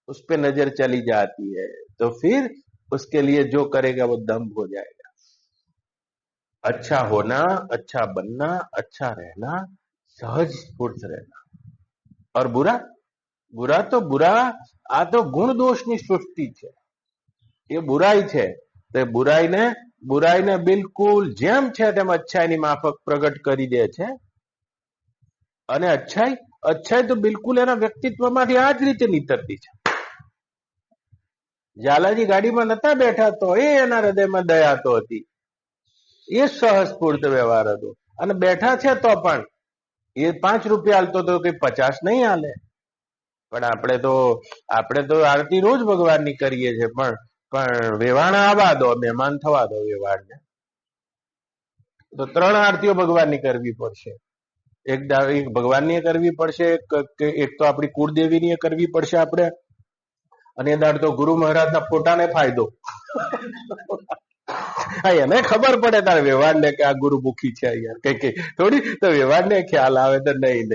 उस पे नजर चली जाती है, तो फिर उसके लिए जो करेगा वो दम्भ हो जाएगा. अच्छा होना, अच्छा बनना, अच्छा रहना, सहज स्फूर्त रहना. और बुरा बुरा तो बुरा, આ તો ગુણ દોષની સૃષ્ટિ છે. એ બુરાઈ છે તો બુરાઈને બિલકુલ જેમ છે તેમ અચ્છાઈની માફક પ્રગટ કરી દે છે. અને અચ્છાઈ તો બિલકુલ એના વ્યક્તિત્વમાંથી આ જ રીતે નીતરતી છે. ઝાલાજી ગાડીમાં નતા બેઠા તો એના હૃદયમાં દયા તો હતી, એ સહસ્ફૂર્ત વ્યવહાર હતો. અને બેઠા છે તો પણ એ 5 રૂપિયા હાલતો તો કઈ 50 નહીં હાલે. પણ આપણે તો આરતી રોજ ભગવાનની કરીએ છીએ, પણ વેવાણ આવવા દો, મહેમાન થવા દો વેવાણને. તો 3 આરતીઓ ભગવાનની કરવી પડશે. એક ભગવાનની કરવી પડશે, એક તો આપણી કુળદેવીની કરવી પડશે આપણે, અને એ દાડ તો ગુરુ મહારાજના ફોટાને ફાયદો. એને ખબર પડે તારે વ્યવહારને કે આ ગુરુમુખી છે યાર, કઈ થોડી તો વ્યવહારને ખ્યાલ આવે તો નહીં,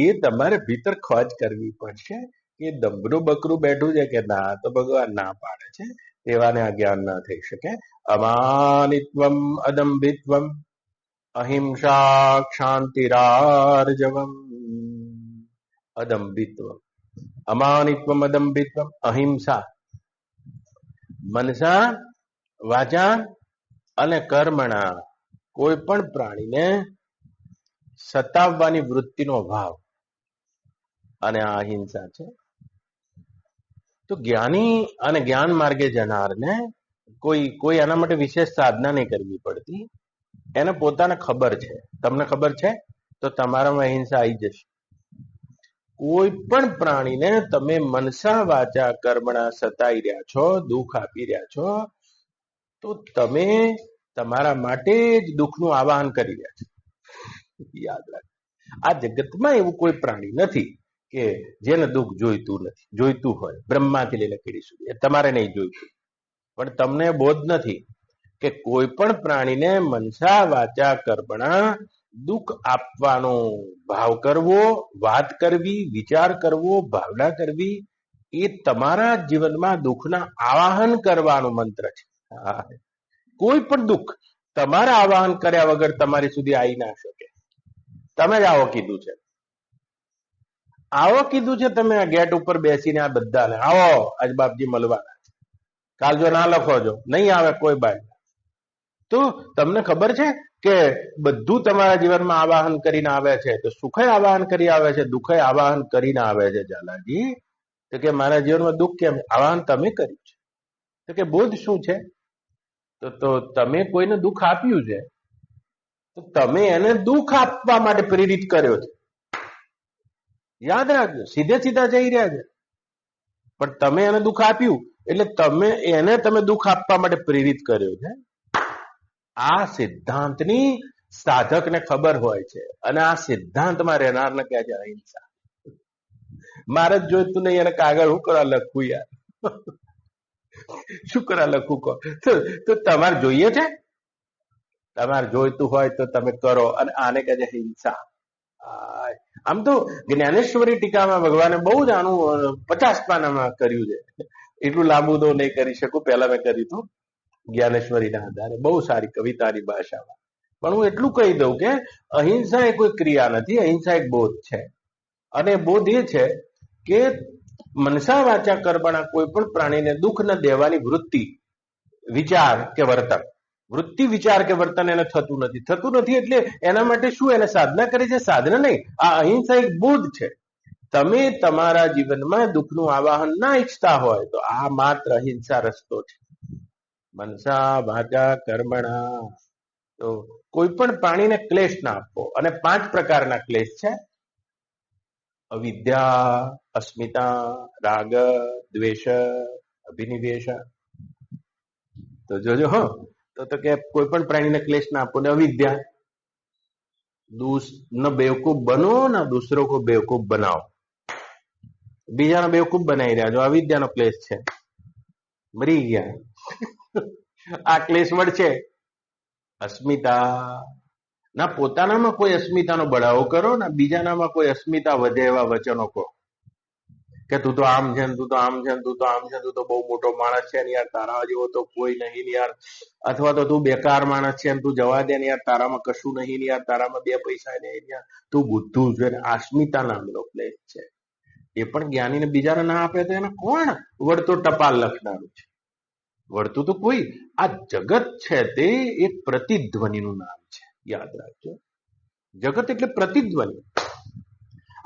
એ તમારે ભીતર ખોજ કરવી પડશે કે દંભરું બકરું બેઠું છે કે ના, તો ભગવાન ના પાડે છે, એવાને આ જ્ઞાન ના થઈ શકે. અમાનિત્વમ અદંભિત્વમ અહિંસા ક્ષાંતિરાર્જવમ. અદંભિત્વમ, અમાનિત્વમ અદંભિત્વમ અહિંસા, મનસા વાચા અને કર્મણા, કોઈ પણ પ્રાણીને સતાવવાની વૃત્તિનો ભાવ, અને આ અહિંસા છે. તો જ્ઞાની અને જ્ઞાન માર્ગે જનારને કોઈ એના માટે વિશેષ સાધના નહીં કરવી પડતી. એને પોતાને ખબર છે, તમને ખબર છે તો તમારામાં અહિંસા આવી જશે. કોઈ પણ પ્રાણીને તમે મનસા વાચા કર્મણા સતાઈ રહ્યા છો, દુઃખ આપી રહ્યા છો, તો તમે તમારા માટે જ દુઃખનું આવાહન કરી રહ્યા છો. યાદ રાખ, આ જગતમાં એવું કોઈ પ્રાણી નથી કે જેને દુઃખ જોઈતું નથી. જોઈતું હોય બ્રહ્માથી લઈને કીડી સુધી, એ તમારે નહીં જોઈતું, પણ તમને બોધ નથી કે કોઈ પણ પ્રાણીને મનસા વાચા કર્મણા દુઃખ આપવાનો ભાવ કરવો, વાત કરવી, વિચાર કરવો, ભાવના કરવી, એ તમારા જીવનમાં દુઃખના આવાહન કરવાનો મંત્ર છે. કોઈ પણ દુઃખ તમારા આવાહન કર્યા વગર તમારી સુધી આવી ના શકે. તમે જ આવો કીધું છે, આવો કીધું છે તમે આ ગેટ ઉપર બેસીને આ બધાને આવો આજ બાપજી મળવાના છે, કાલ જો ના લખો જો નહીં આવે કોઈ બાય. તો તમને ખબર છે કે બધું તમારા જીવનમાં આવાહન કરીને આવે છે. તો સુખે આવાહન કરી આવે છે, દુઃખે આવાહન કરીને આવે છે. ઝાલાજી તો કે મારા જીવનમાં દુઃખ કેમ? આવાહન તમે કર્યું છે. તો કે બોધ શું છે? તો તમે કોઈને દુઃખ આપ્યું છે, તો તમે એને દુઃખ આપવા માટે પ્રેરિત કર્યો છે. યાદ રાખજો, સીધે સીધા જઈ રહ્યા છે, પણ તમે એને દુઃખ આપ્યું એટલે તમે દુઃખ આપવા માટે પ્રેરિત કર્યો છે. આ સિદ્ધાંતની સાધકને ખબર હોય છે, અને આ સિદ્ધાંતમાં રહેનારને કહે છે અહિંસા. મારે જ જોઈતું નહીં, એને કાગળ હું કરવા લખું યાર, શું કરવા લખું કહો? તો તમારે જોઈએ છે, તમારે જોઈતું હોય તો તમે કરો, અને આને કહે છે હિંસા. આમ તો જ્ઞાનેશ્વરી ટીકામાં ભગવાને બહુ જ આનું 50 પાનામાં કર્યું છે. એટલું લાંબુ તો નહીં કરી શકું, પહેલા મેં કર્યું હતું જ્ઞાનેશ્વરીના આધારે, બહુ સારી કવિતાની ભાષામાં. પણ હું એટલું કહી દઉં કે અહિંસા એ કોઈ ક્રિયા નથી, અહિંસા એક બોધ છે. અને બોધ એ છે કે મનસા વાચા કર્મણા કોઈ પણ પ્રાણીને દુઃખ ન દેવાની વૃત્તિ, વિચાર કે વર્તન. વૃત્તિ, વિચાર કે વર્તન એને થતું નથી એટલે એના માટે શું એને સાધના કરી છે? સાધના નહીં, આ અહિંસા એક બોધ છે. તમે તમારા જીવનમાં દુઃખનું આવાહન ના ઈચ્છતા હોય તો આ માત્ર અહિંસા રસ્તો છે. મનસા વાચા કર્મણા. તો કોઈ પણ પ્રાણીને ક્લેશ ના આપવો. અને 5 પ્રકારના ક્લેશ છે: અવિદ્યા, અસ્મિતા, રાગ, દ્વેષ, અભિનિવેશ. તો જોજો હો. તો કે કોઈ પણ પ્રાણીને ક્લેશ ના આપો. ને અવિદ્યા, ન બેવકૂફ બનો ના દૂસરો કો બેવકૂફ બનાવો. બીજાનો બેવકૂફ બનાવી રહ્યા જો, અવિદ્યાનો ક્લેશ છે. મરી ગયા. આ ક્લેશ મળશે. અસ્મિતા, ના પોતાનામાં કોઈ અસ્મિતાનો બળાવો કરો, ના બીજાનામાં કોઈ અસ્મિતા વધે એવા વચનો કહો કે તું તો આમ છે, તું તો આમ છે, તું તો આમ છે, તું તો બહુ મોટો માણસ છે ને યાર, તારા જેવો તો કોઈ નહીં યાર. અથવા તો તું બેકાર માણસ છે, તું જવા દે ને યાર, તારામાં કશું નહીં ને યાર, તારામાં 2 પૈસા નહીં યાર, તું બુદ્ધુ છે. અસ્મિતા નામનો ક્લેશ છે. એ પણ જ્ઞાનીને બીજાને ના આપે તો એને કોણ વળતો ટપાલ લખનારું છે? વળતું તો કોઈ. આ જગત છે તે એક પ્રતિધ્વનિનું નામ છે, યાદ રાખજો. જગત એટલે પ્રતિધ્વનિ.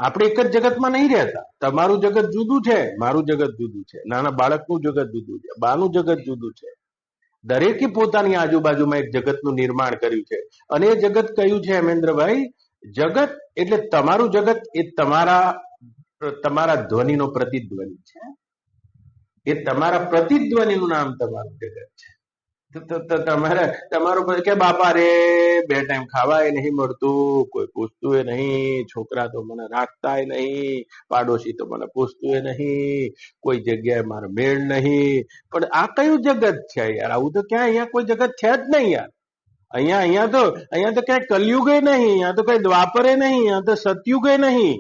આપણે એક જ જગતમાં નહીં રહેતા. તમારું જગત જુદું છે, મારું જગત જુદું છે, નાના બાળકનું જગત જુદું છે, બાનું જગત જુદું છે. દરેકે પોતાની આજુબાજુમાં એક જગતનું નિર્માણ કર્યું છે. અને એ જગત કયું છે હેમેન્દ્રભાઈ? જગત એટલે તમારું જગત એ તમારા ધ્વનિનો પ્રતિધ્વનિ છે. એ તમારા પ્રતિધ્વનિનું નામ તમારું જગત છે. તમારું કે બાપા રે 2 ટાઈમ ખાવાય નહીં મળતું, કોઈ પૂછતું નહીં, છોકરા તો મને રાખતાય નહીં, પાડોશી તો મને પૂછતું નહીં, કોઈ જગ્યાએ મારો મેળ નહીં. પણ આ કયું જગત છે યાર? આવું તો ક્યાં અહીંયા કોઈ જગત છે જ નહીં યાર. અહીંયા તો ક્યાંય કલયુગે નહીં, અહીંયા તો કઈ દ્વાપરે નહીં, અહીંયા તો સતયુગે નહીં.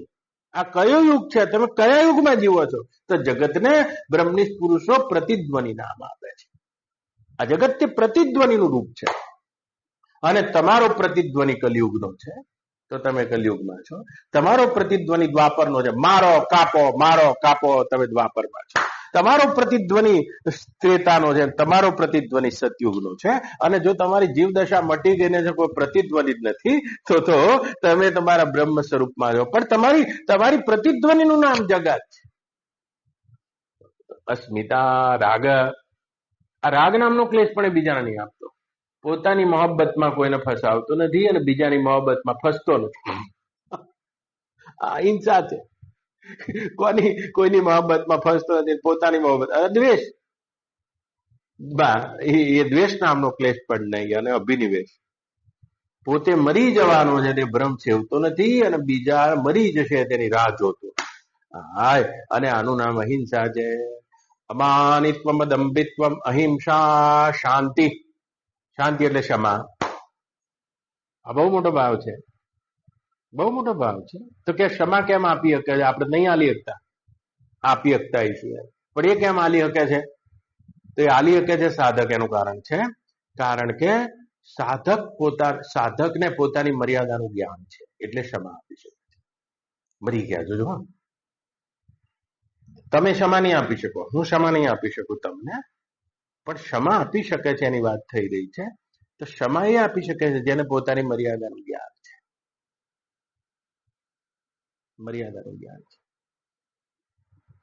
આ કયો યુગ છે? તમે કયા યુગમાં જીવો છો? તો જગતને બ્રહ્મનિષ્ઠ પુરુષો પ્રતિધ્વનિ નામ આપે છે. આ જગત તે પ્રતિધ્વનિનું રૂપ છે. અને તમારો પ્રતિધ્વનિ કલયુગનો છે, તો તમે કલયુગમાં છો. તમારો પ્રતિધ્વનિ દ્વાપરનો છે. મારો કાપો, તમે દ્વાપરમાં છો. તમારો પ્રતિધ્વનિ ત્રેતાનો છે, તમારો પ્રતિધ્વનિ સતયુગનો છે. અને જો તમારી જીવદશા મટી ગઈને છે, કોઈ પ્રતિધ્વનિ જ નથી, તો તમે તમારા બ્રહ્મ સ્વરૂપમાં છો. પણ તમારી પ્રતિધ્વનિનું નામ જગત છે. અસ્મિતા, રાગ. આ રાગ નામનો ક્લેશ પણ એ બીજાને નહીં આપતો. પોતાની મોહબ્બતમાં કોઈને ફસાવતો નથી અને બીજાની મોહબ્બતમાં ફસતો નથી. આ હિંસા છે. કોઈની મોહબ્બતમાં ફસતો નથી, પોતાની મોહબ્બત. દ્વેષ, એ દ્વેષ નામનો ક્લેશ પણ નહીં. અને અભિનિવેશ, પોતે મરી જવાનો છે તે ભ્રમ છેવતો નથી અને બીજા મરી જશે તેની રાહ જોતો. હાય. અને આનું નામ અહિંસા છે. અમાનિત્વમ, દંભિત્વમ, અહિંસા, શાંતિ. શાંતિ એટલે ક્ષમા. આ બહુ મોટો ભાવ છે, બહુ મોટો ભાવ છે. તો કે ક્ષમા કેમ આપી શકે છે? આપણે નહીં આલી શકતા, આપી શકતા છીએ. પણ એ કેમ આલી શકે છે? તો એ આલી શકે છે સાધક. એનું કારણ છે, કારણ કે સાધકને પોતાની મર્યાદાનું જ્ઞાન છે, એટલે ક્ષમા આપી શકે છે. મરી ગયા જોજો. તમે ક્ષમા નહીં આપી શકો, હું ક્ષમા નહીં આપી શકું તમને, પણ ક્ષમા આપી શકે છે એની વાત થઈ રહી છે. તો ક્ષમા એ આપી શકે છે જેને પોતાની મર્યાદાનું જ્ઞાન છે. મર્યાદાનું જ્ઞાન છે.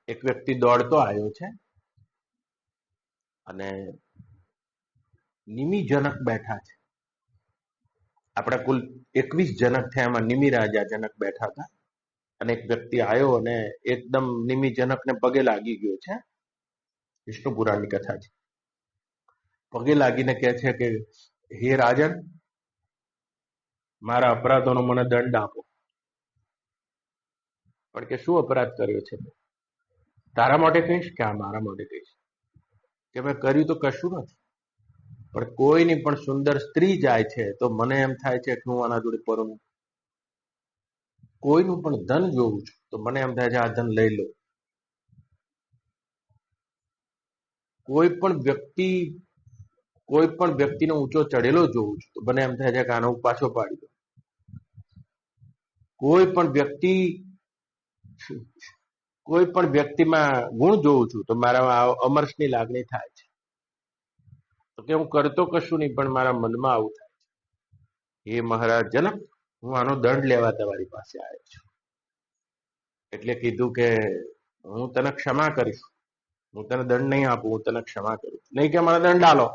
એક વ્યક્તિ દોડતો આવ્યો છે અને નિમિ જનક બેઠા છે. આપણા કુલ 21 જનક થયા, એમાં નિમિ રાજા જનક બેઠા હતા. અને એક વ્યક્તિ આવ્યો અને એકદમ નિમિ જનકને પગે લાગી ગયો છે. વિષ્ણુ પુરાણની કથા છે. પગે લાગીને કહે છે કે હે રાજન, મારા અપરાધોનો મને દંડ આપો. પણ કે શું અપરાધ કર્યો છે? તારા માટે કહીશ કે આ મારા માટે કહીશ? કે મેં કર્યું તો કશું નથી, પણ કોઈની પણ સુંદર સ્ત્રી જાય છે તો મને એમ થાય છે કે હું આના જોડે પરણું. કોઈનું પણ ધન જોઉં છું તો મને એમ થાય છે આ ધન લઈ લો. કોઈ પણ વ્યક્તિનો ઊંચો ચડેલો જોઉં છું તો મને એમ થાય છે કે આનો પાછો પાડી દો. કોઈ પણ વ્યક્તિમાં ગુણ જોઉં છું તો મારામાં અમર્ષની લાગણી થાય છે. તો કે હું કરતો કશું નહીં, પણ મારા મનમાં આવું થાય છે. હે મહારાજ જનક, હું આનો દંડ લેવા તમારી પાસે આવ્યો છું. એટલે કીધું કે હું તને ક્ષમા કરીશ, હું તને દંડ નહીં આપું, હું તને ક્ષમા કરીશ. નહીં કે મને દંડ આલો.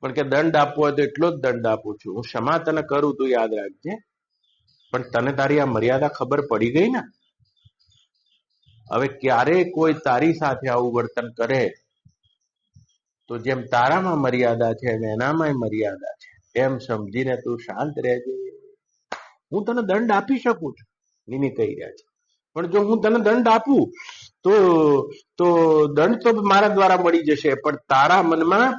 પણ કે દંડ આપવો હોય તો એટલો જ દંડ આપું છું, હું ક્ષમા તને કરું તું યાદ રાખજે, પણ તને તારી આ મર્યાદા ખબર પડી ગઈ ને. હવે ક્યારે કોઈ તારી સાથે આવું વર્તન કરે તો જેમ તારામાં મર્યાદા છે એમ એનામાં મર્યાદા છે, એમ સમજીને તું શાંત રહેજે. હું તને દંડ આપી શકું છું, નિમિ કહી રહ્યા છે, પણ જો હું તને દંડ આપું તો દંડ તો મારા દ્વારા મળી જશે, પણ તારા મનમાં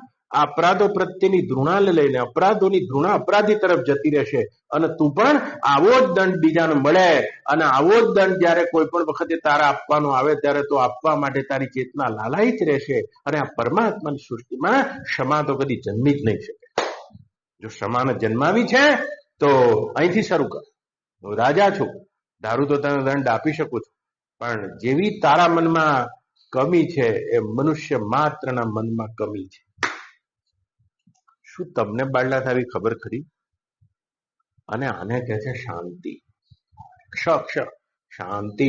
અપરાધો પ્રત્યેની ધૃણાને લઈને અપરાધોની ધૃણા અપરાધી તરફ જતી રહેશે, અને તું પણ આવો જ દંડ બીજાને મળે, અને આવો જ દંડ જયારે કોઈ પણ વખતે તારા આપવાનો આવે ત્યારે તો આપવા માટે તારી ચેતના લાલાયિત રહેશે. અને આ પરમાત્માની સૃષ્ટિમાં ક્ષમા તો કદી જન્મી જ નહીં શકે. જો ક્ષમાને જન્માવી છે તો અહીંથી શરૂ કર. હું રાજા છું, ધારું તો તને દંડ આપી શકું છું, પણ જેવી તારા મનમાં કમી છે એ મનુષ્ય માત્રના મનમાં કમી છે. શું તમને બાળલા આવી ખબર ખરી? અને આને કહે છે શાંતિ. શાંતિ.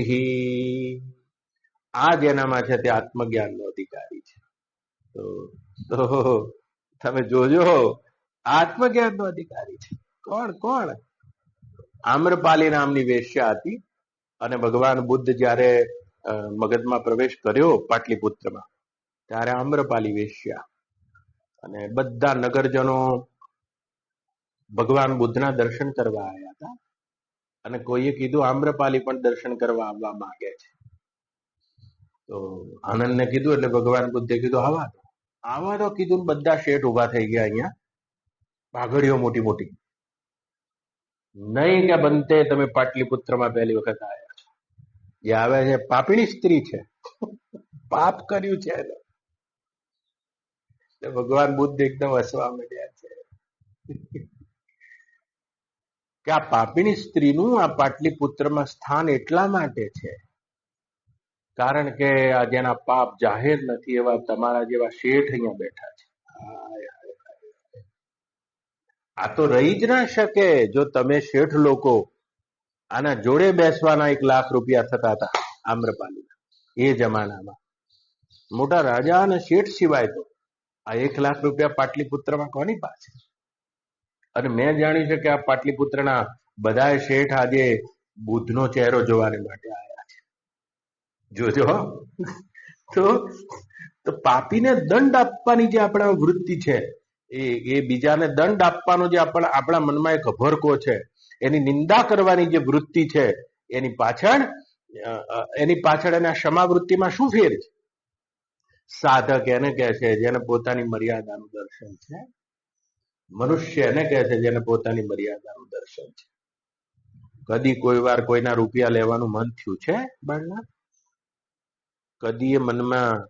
આ જેનામાં છે તે આત્મજ્ઞાનનો અધિકારી છે. તો તમે જોજો, આત્મજ્ઞાનનો અધિકારી છે. કોણ? આમ્રપાલી નામની વેશ્યા હતી, અને ભગવાન બુદ્ધ જયારે મગધમાં પ્રવેશ કર્યો પાટલીપુત્રમાં, ત્યારે આમ્રપાલી વેશ્યા અને બધા નગરજનો ભગવાન બુદ્ધના દર્શન કરવા આવ્યા હતા. અને કોઈએ કીધું આમ્રપાલી પણ દર્શન કરવા આવવા માંગે છે. તો આનંદને કીધું એટલે ભગવાન બુદ્ધે કીધું આવા તો કીધું. બધા શેઠ ઉભા થઈ ગયા અહીંયા, પાઘડીઓ મોટી મોટી. નહીં કે બનતે તમે પાટલીપુત્રમાં પહેલી વખત આવ્યા છો, જે આવે છે પાપીણી સ્ત્રી છે, પાપ કર્યું છે. ભગવાન બુદ્ધ એકદમ હસવા માંડ્યા છે કે આ પાપીણી સ્ત્રીનું આ પાટલીપુત્રમાં સ્થાન એટલા માટે છે કારણ કે આ જેના પાપ જાહેર નથી એવા તમારા જેવા શેઠ અહીંયા બેઠા છે. આ તો રહી જ ના શકે જો તમે શેઠ લોકો આના જોડે બેસવાના 1 લાખ રૂપિયા થતા હતા આમ્રપાલીના એ જમાનામાં. મોટા રાજા અને શેઠ સિવાય તો આ 1 લાખ રૂપિયા પાટલીપુત્રમાં કોની પાસે? અને મેં જાણ્યું છે કે આ પાટલીપુત્રના બધા શેઠ આજે બુદ્ધનો ચહેરો જોવાને માટે આવ્યા છે. જોજો તો પાપીને દંડ આપવાની જે આપણા વૃત્તિ છે, એ બીજાને દંડ આપવાનો જે આપણા મનમાં એક અભરકો છે, એની નિંદા કરવાની જે વૃત્તિ છે, એની પાછળ અને આ ક્ષમાવૃત્તિમાં શું ફેર છે? સાધક એને કહે છે જેને પોતાની મર્યાદાનું દર્શન છે. મનુષ્ય એને કહે છે જેને પોતાની મર્યાદાનું દર્શન છે. કદી કોઈ વાર કોઈના રૂપિયા લેવાનું મન થયું છે બાળના? કદી એ મનમાં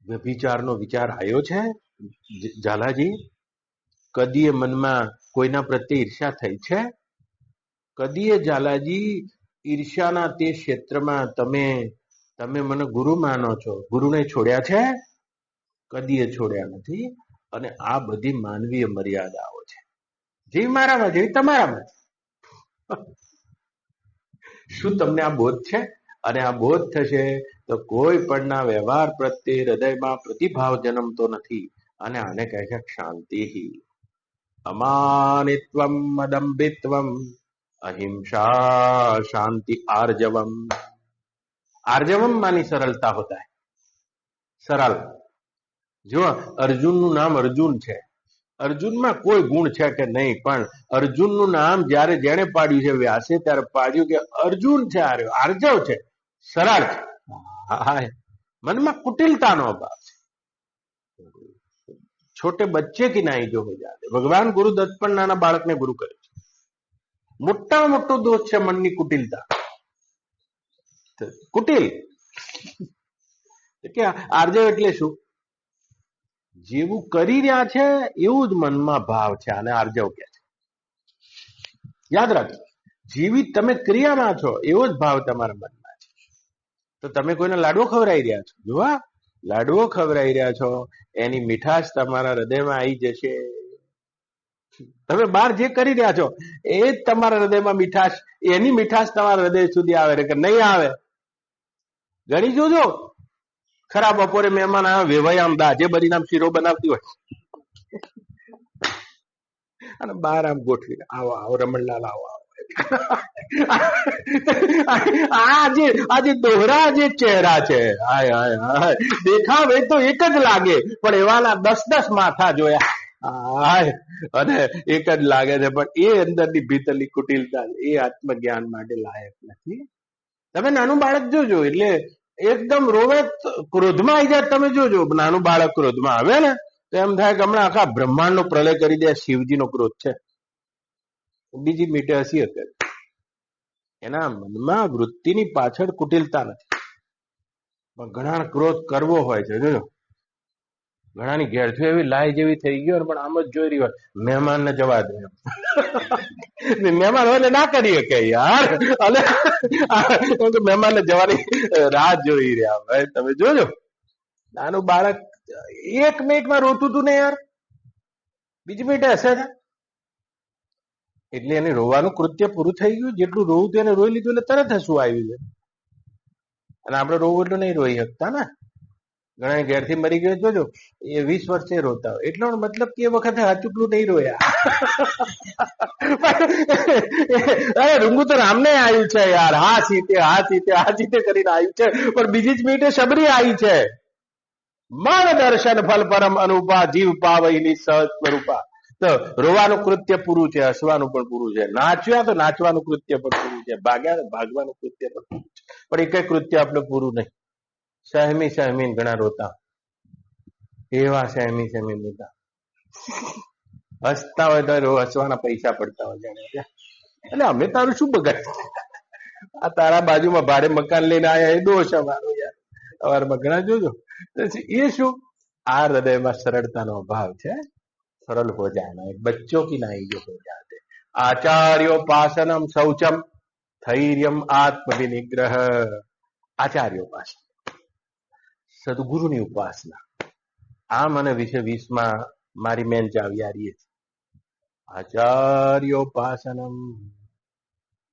વ્યભિચારનો વિચાર આવ્યો છે ઝાલાજી? કદી એ મનમાં કોઈના પ્રત્યે ઈર્ષ્યા થઈ છે? કદી એ ઝાલાજી ઈર્ષ્યાના તે ક્ષેત્રમાં તમે મને ગુરુ માનો છો, ગુરુને છોડ્યા છે? કદી એ છોડ્યા નથી. અને આ બધી માનવીય મર્યાદાઓ છે, જેવી મારામાં જેવી તમારામાં. શું તમને આ બોધ છે? અને આ બોધ થશે તો કોઈ પણના વ્યવહાર પ્રત્યે હૃદયમાં પ્રતિભાવ જન્મતો નથી. અને આને કહે છે શાંતિ. અમાનિત્વમ અદંભિત્વમ અહિંસા શાંતિ આર્જવમ. आर्जवम मानी सरलता होता है. सरल. जो अर्जुनનું નામ અર્જુન છે, અર્જુનમાં કોઈ ગુણ છે કે નહીં, પણ અર્જુનનું નામ જ્યારે જેણે પાડ્યું છે વ્યાસે ત્યારે પાડ્યું કે અર્જુન છે, આર્જવ છે, સરળ છે. મનમાં કુટિલતાનો અભાવ છે. छोटे बच्चे की नाई जो हो जाते. भगवान गुरुदत्त પણ નાના બાળકને ગુરુ કરે છે. મોટામાં મોટો દોષ છે મનની કુટિલતા. કુટિલ કે આર્જવ એટલે શું? જેવું કરી રહ્યા છે એવું જ મનમાં ભાવ છે, આને આર્જવ કહે છે. યાદ રાખજો, જેવી તમે ક્રિયામાં છો એવો જ ભાવ તમારા મનમાં છે. તો તમે કોઈને લાડવો ખવડાવી રહ્યા છો, જો લાડવો ખવડાવી રહ્યા છો, એની મીઠાશ તમારા હૃદયમાં આવી જશે. તમે બહાર જે કરી રહ્યા છો એ જ તમારા હૃદયમાં મીઠાશ, એની મીઠાશ તમારા હૃદય સુધી આવે કે નહીં આવે. ગણી જોજો. ખરાબ બપોરે મહેમાન આવ્યો, વેવાઈ આમ દાજે બનીને આમ શીરો બનાવતી હોય અને બહાર આમ ગોઠવીને આવો આવો રમણલાલ આવો આવો. આજે દોહરા જે ચહેરા છે, હાય હાય હાય, દેખાવે તો એક જ લાગે પણ એવાના 10 માથા જોયા. હાય, અને એક જ લાગે છે પણ એ અંદરની ભીતરની કુટિલતા એ આત્મજ્ઞાન માટે લાયક નથી. તમે નાનું બાળક જોજો, એટલે એકદમ રોવે, ક્રોધમાં આવી જાય. તમે જોજો નાનું બાળક ક્રોધમાં આવે ને તો એમ થાય કે હમણાં આખા બ્રહ્માંડ નો પ્રલય કરી દે. શિવજી નો ક્રોધ છે, બીજી મીટે હસી હશે. એના મનમાં વૃત્તિની પાછળ કુટિલતા નથી. પણ ઘણા ક્રોધ કરવો હોય છે. જોજો ઘણાની ઘેરથી એવી લાય જેવી થઈ ગયો પણ આમ જ જોઈ રહી હોય, મહેમાન ને જવા દે. મહેમાન હોય ને ના કરીએ કે યાર, અને મહેમાન ને જવાની રાહ જોઈ રહ્યા ભાઈ. તમે જોજો નાનું બાળક 1 મિનિટમાં રોતું હતું ને યાર, બીજી મિનિટે હશે ને, એટલે એને રોવાનું કૃત્ય પૂરું થઈ ગયું. જેટલું રોવું હતું એને રોઈ લીધું એટલે તરત હસવું આવ્યું છે. અને આપણે રોવું એટલું નહીં રોઈ શકતા ને. ઘણા ઘેરથી મરી ગયો જોજો, એ 20 વર્ષે રોતા હોય. એટલો મતલબ કે એ વખતે હાચુકલું નહીં રોયા. અરે રૂંગુ તો રામને આવ્યું છે યાર, હા સીતે કરીને આવ્યું છે, પણ બીજી જ મિનિટે શબરી આવી છે. મન દર્શન ફલ પરમ અનુપા, જીવ પાવઈની સહજ સ્વરૂપા. તો રોવાનું કૃત્ય પૂરું છે, હસવાનું પણ પૂરું છે, નાચ્યા તો નાચવાનું કૃત્ય પણ પૂરું છે, ભાગ્યા તો ભાગવાનું કૃત્ય પણ પૂરું છે. પણ એ કઈ કૃત્ય આપણે પૂરું નહીં. સહેમી ઘણા રોતા, એવા સહેમી રોતા. હસતા હોય તો હસવાના પૈસા પડતા હોય જાણે. એટલે અમે તારું શું બગાડ, આ તારા બાજુમાં ભાડે મકાન લઈને આયા એ દોષ અમારો યાર. સવારમાં ઘણા જોજો એ શું, આ હૃદયમાં સરળતાનો અભાવ છે. સરળ હો જાના, બચ્ચો કી નાઈ જો હો જાતે. આચાર્યોપાસનમ શૌચમ ધૈર્યમ આત્મ વિનિગ્રહ. આચાર્યોપાસન, સદગુરુની ઉપાસના. આ મને વિશે 20માં મારી મેન ચાવિયારી છે, આચાર્યોપાસનમ.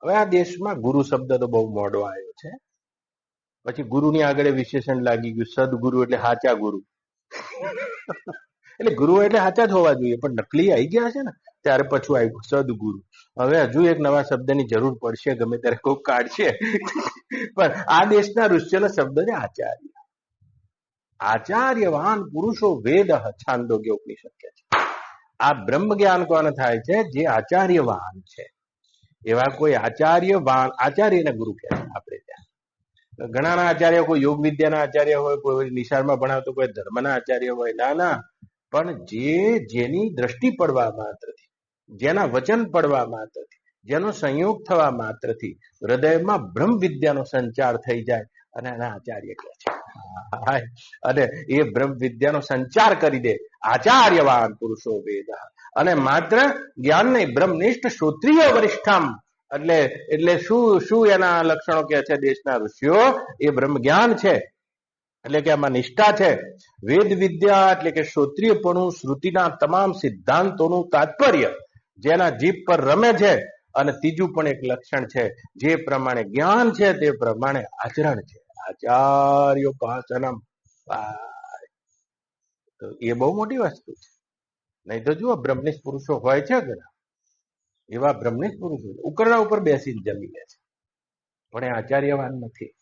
હવે આ દેશમાં ગુરુ શબ્દ તો બહુ મોડો આવ્યો છે. પછી ગુરુની આગળ વિશેષણ લાગી ગયું, સદગુરુ એટલે સાચા ગુરુ. એટલે ગુરુ એટલે સાચા જ હોવા જોઈએ, પણ નકલી આવી ગયા છે ને ત્યારે પછી આવ્યું સદગુરુ. હવે હજુ એક નવા શબ્દની જરૂર પડશે, ગમે ત્યારે કોઈ કાઢશે. પણ આ દેશના ઋષિઓનો શબ્દ છે આચાર્ય. આચાર્યવાન પુરુષો વેદ છાંદોગ્ય ઉપનિષદ કહે છે. આ બ્રહ્મ જ્ઞાન કોને થાય છે? જે આચાર્યવાન છે. એવા કોઈ આચાર્યવાન, આચાર્યને ગુરુ કહે છે આપણે ત્યાં. ઘણાના આચાર્ય, કોઈ યોગ વિદ્યાના આચાર્ય હોય, કોઈ નિશાળમાં ભણાવતો, કોઈ ધર્મના આચાર્ય હોય. ના, પણ જેની દ્રષ્ટિ પડવા માત્રથી, જેના વચન પડવા માત્રથી, જેનો સંયોગ થવા માત્રથી હૃદયમાં બ્રહ્મ વિદ્યાનો સંચાર થઈ જાય અને એના આચાર્ય કહે છે. અને એ બ્રહ્મ વિદ્યાનો સંચાર કરી દે, આચાર્યવાન પુરુષો વેદ. અને માત્ર જ્ઞાન નહીં, બ્રહ્મનિષ્ઠ શ્રોત્રિય વરિષ્ઠમ. એટલે શું એના લક્ષણો કે છે દેશના ઋષિઓ? એ બ્રહ્મ જ્ઞાન છે, એટલે કે આમાં નિષ્ઠા છે. વેદ વિદ્યા એટલે કે શ્રોત્રિયપણું, શ્રુતિના તમામ સિદ્ધાંતોનું તાત્પર્ય જેના જીભ પર રમે છે. અને ત્રીજું પણ એક લક્ષણ છે, જે પ્રમાણે જ્ઞાન છે તે પ્રમાણે આચરણ છે. આચાર્યોપાસનમ. એ બહુ મોટી વસ્તુ છે. નહીં તો જુઓ બ્રહ્મનિષ્ઠ પુરુષો હોય છે ઘણા, એવા બ્રહ્મનિષ્ઠ પુરુષો ઉકરડા ઉપર બેસીને જમી લે છે, પણ એ આચાર્યવાન નથી.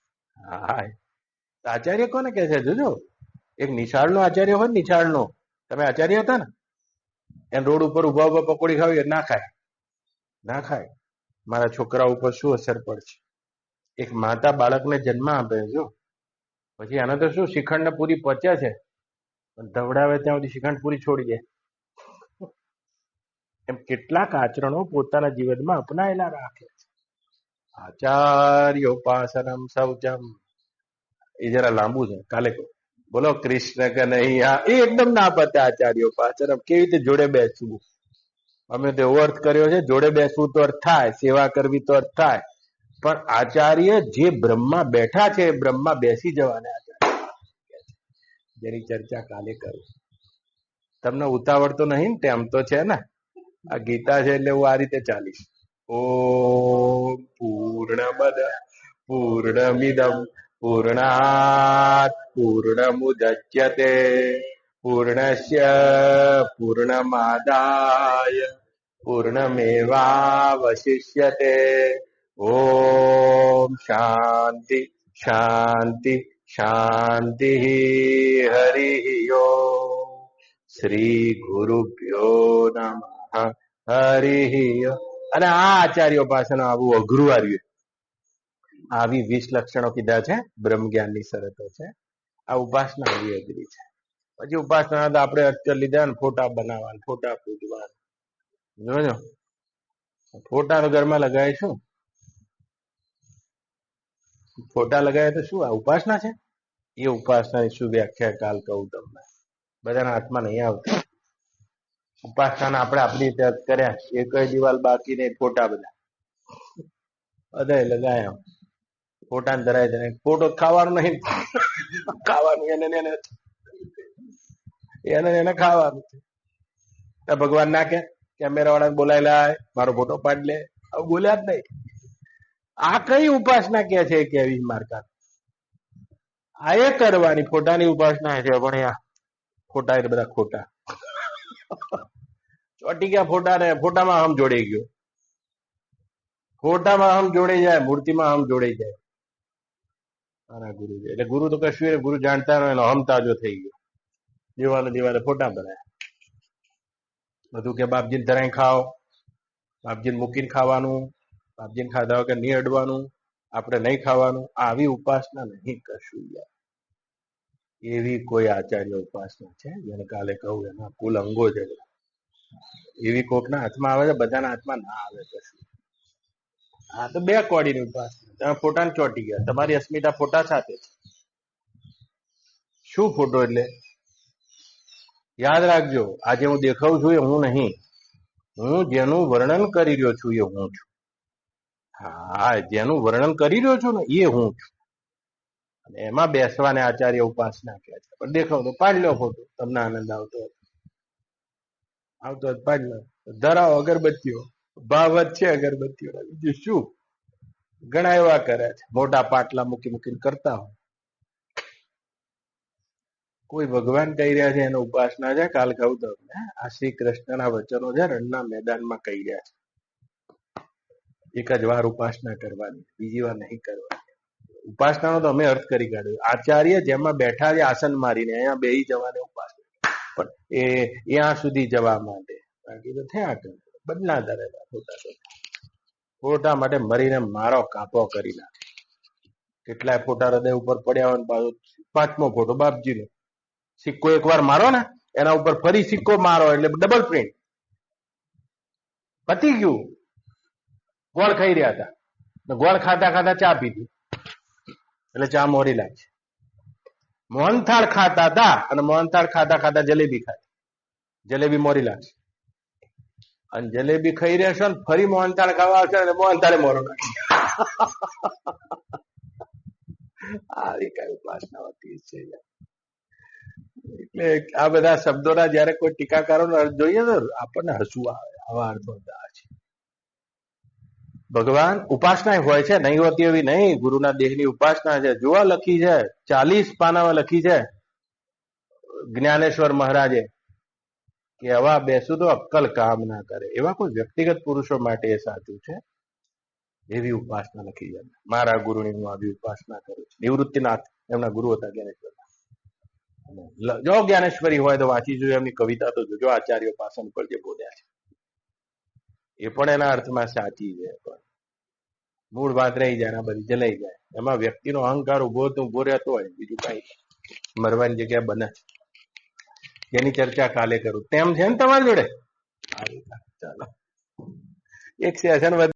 આચાર્ય કોને કહે છે? જોજો, એક નિશાળનો આચાર્ય હોય, નિશાળનો. તમે આચાર્ય હતા ને, એને રોડ ઉપર ઉભા પકોડી ખાવી ના ખાય. મારા છોકરા ઉપર શું અસર પડશે? એક માતા બાળકને જન્મ આપે જો, પછી આને તો શું શ્રીખંડ ને પૂરી પચે છે, પણ ધવડાવે ત્યાં સુધી શ્રીખંડ પૂરી છોડી દે. એમ કેટલાક આચરણો પોતાના જીવનમાં અપનાયેલા રાખે છે. આચાર્યોપાસનમ શૌચમ. એ જરા લાંબુ છે, કાલે બોલો કૃષ્ણ કનૈયા. એ એકદમ ના પતે. આચાર્યોપાસનમ કેવી રીતે જોડે બેસવું? અમે તો એવો અર્થ કર્યો છે, જોડે બેસવું તો અર્થ થાય, સેવા કરવી તો અર્થ થાય, પણ આચાર્ય જે બ્રહ્મા બેઠા છે એ બ્રહ્મા બેસી જવાને આચાર્ય, જેની ચર્ચા કાલે કરું. તમને ઉતાવળ તો નહીં ને? તેમ તો છે ને, આ ગીતા છે એટલે હું આ રીતે ચાલીશ. ઓમ પૂર્ણમદ પૂર્ણમિદમ પૂર્ણાત પૂર્ણમુદચ્યતે પૂર્ણસ્ય પૂર્ણમાદાય પૂર્ણમેવાવશિષ્યતે. ઓમ શાંતિ શાંતિ શાંતિ. હરિ ઓમ. શ્રી ગુરુભ્યો નમઃ. હરિ. અને આ આચાર્યો પાસેનું આવું અઘરું આવ્યું. આવી 20 લક્ષણો કીધા છે, બ્રહ્મ જ્ઞાનની શરતો છે. આ ઉપાસના આવી અઘરી છે. પછી ઉપાસના તો આપણે અક્ષર લીધા ને ફોટા બનાવવા, ફોટા પૂજવા. જોજો ફોટા ઘરમાં લગાવે શું? ફોટા લગાવે તો શું આ ઉપાસના છે? એ ઉપાસનાની શું વ્યાખ્યા કાલ કહું તમને. બધાના હાથમાં નહીં આવતી. ઉપાસના આપણે આપણી રીતે કર્યા, એ કઈ દિવાલ બાકી નહીં, ફોટા બધા બધા લગાયા. ફોટા ને ધરાય ધરાય. ફોટો ખાવાનું નહીં, ખાવાનું એને ખાવાનું છે. ભગવાન ના કે કેમેરા વાળા બોલાય લાય મારો ફોટો પાડી લે, આવું બોલ્યા જ નહીં. આ કઈ ઉપાસના કે છે કેવી મારકા? આ એ કરવાની ફોટાની ઉપાસના છે, પણ ફોટા એટલે બધા ખોટા. ચોટી ગયા ફોટા ને ફોટામાં હમ જોડાઈ ગયો. ફોટામાં હમ જોડાઈ જાય, મૂર્તિમાં હમ જોડાઈ જાય. મારા ગુરુ છે એટલે ગુરુ તો કશું ગુરુ જાણતા ન એનો હમ તાજો થઈ ગયો. દિવાલે દિવાલે ફોટા બનાયા. બધું કે બાપજીને ધરાઈ ખાઓ, બાપજીને મૂકીને ખાવાનું, બાપજીને ખાધા વગર નહીં અડવાનું, આપણે નહીં ખાવાનું. આવી ઉપાસના નહીં કરશું યાર. એવી કોઈ આચાર્ય ઉપાસના છે જેને કાલે કહું એના કુલ અંગો છે. એવી કોકના હાથમાં આવે છે, બધાના હાથમાં ના આવે કશું. હા તો 2 કોડીની ઉપાસના. તમે ફોટાને ચોટી ગયા, તમારી અસ્મિતા ફોટા સાથે છે. શું ફોટો એટલે? યાદ રાખજો, આજે હું દેખાઉં છું એ હું નહીં. હું જેનું વર્ણન કરી રહ્યો છું એ હું છું. હા, જેનું વર્ણન કરી રહ્યો છું ને એ હું છું. અને એમાં બેસવાને આચાર્ય ઉપાસના કહે છે. પણ દેખાવ તો પાડી લો ફોટો, તમને આનંદ આવતો હોય પાડી લો. ધરાવો અગરબત્તીઓ, ભાવ જ છે અગરબત્તીઓ. બીજું શું? ઘણા એવા કરે છે, મોટા પાટલા મૂકી મૂકીને કરતા હોય. કોઈ ભગવાન કહી રહ્યા છે એનો ઉપાસના છે. કાલ કહું તમને, આ શ્રી કૃષ્ણના વચનો છે, રણના મેદાનમાં કહી રહ્યા છે. એક જ વાર ઉપાસના કરવાની, બીજી વાર નહીં કરવાની. ઉપાસનાનો તો અમે અર્થ કરી કાઢ્યો. આચાર્ય જેમાં બેઠા છે આસન મારીને, અહીંયા બેહી જવાની ઉપાસના. પણ એ ત્યાં સુધી જવા માટે બાકી તો થયા કરે બદલા ધરેલા ફોટા માટે મરીને મારો કાપો કરી નાખે. કેટલાય ફોટા હૃદય ઉપર પડ્યા હોય. પાછો 5મો ફોટો બાપજીનો. સિક્કો એકવાર મારો ને એના ઉપર ફરી સિક્કો મારો એટલે ડબલ પ્રિન્ટ. પતી ગયું. ગોળ ખાઈ રહ્યા હતા, ગોળ ખાતા ખાતા ચા પીધી એટલે ચા મોરી લાગશે. મોહનથાળ ખાતા હતા અને મોહનથાળ ખાતા ખાતા જલેબી ખાધી, જલેબી મોરી લાગશે. અને જલેબી ખાઈ રહેશો ને ફરી મોહનથાળ ખાવા આવશે અને મોહનથાળે મોરો નાખશે. આવી કઈ ઉપાસના હોતી છે. એટલે આ બધા શબ્દોના જયારે કોઈ ટીકાકારોનો અર્થ જોઈએ તો આપણને હસવું આવે. આવા અર્થો છે. ભગવાન ઉપાસના હોય છે, નહીં હોતી એવી નહીં. ગુરુના દેહની ઉપાસના છે. જોવા લખી છે, 40 પાનામાં લખી છે જ્ઞાનેશ્વર મહારાજે કે હવા બેસું તો અક્કલ કામ ના કરે. એવા કોઈ વ્યક્તિગત પુરુષો માટે એ સાચું છે. એવી ઉપાસના લખી છે. મારા ગુરુની હું આવી ઉપાસના કરું છું. નિવૃત્તિનાથ એમના ગુરુ હતા જ્ઞાનેશ્વર. જો જ્ઞાનેશ્વરી હોય તો વાંચી જોઈએ એમની કવિતા તો જોજો. આચાર્ય પાસન પર જે બોલ્યા છે એ પણ એના અર્થમાં સાચી છે. પણ મૂળ વાત રહી જાય, બધી જલાઈ જાય. એમાં વ્યક્તિનો અહંકાર ઉભો રહેતો હોય, બીજું કઈ મરવાની જગ્યા બને. એની ચર્ચા કાલે કરું. તેમ છે ને તમારી જોડે? ચાલો, એક સેશન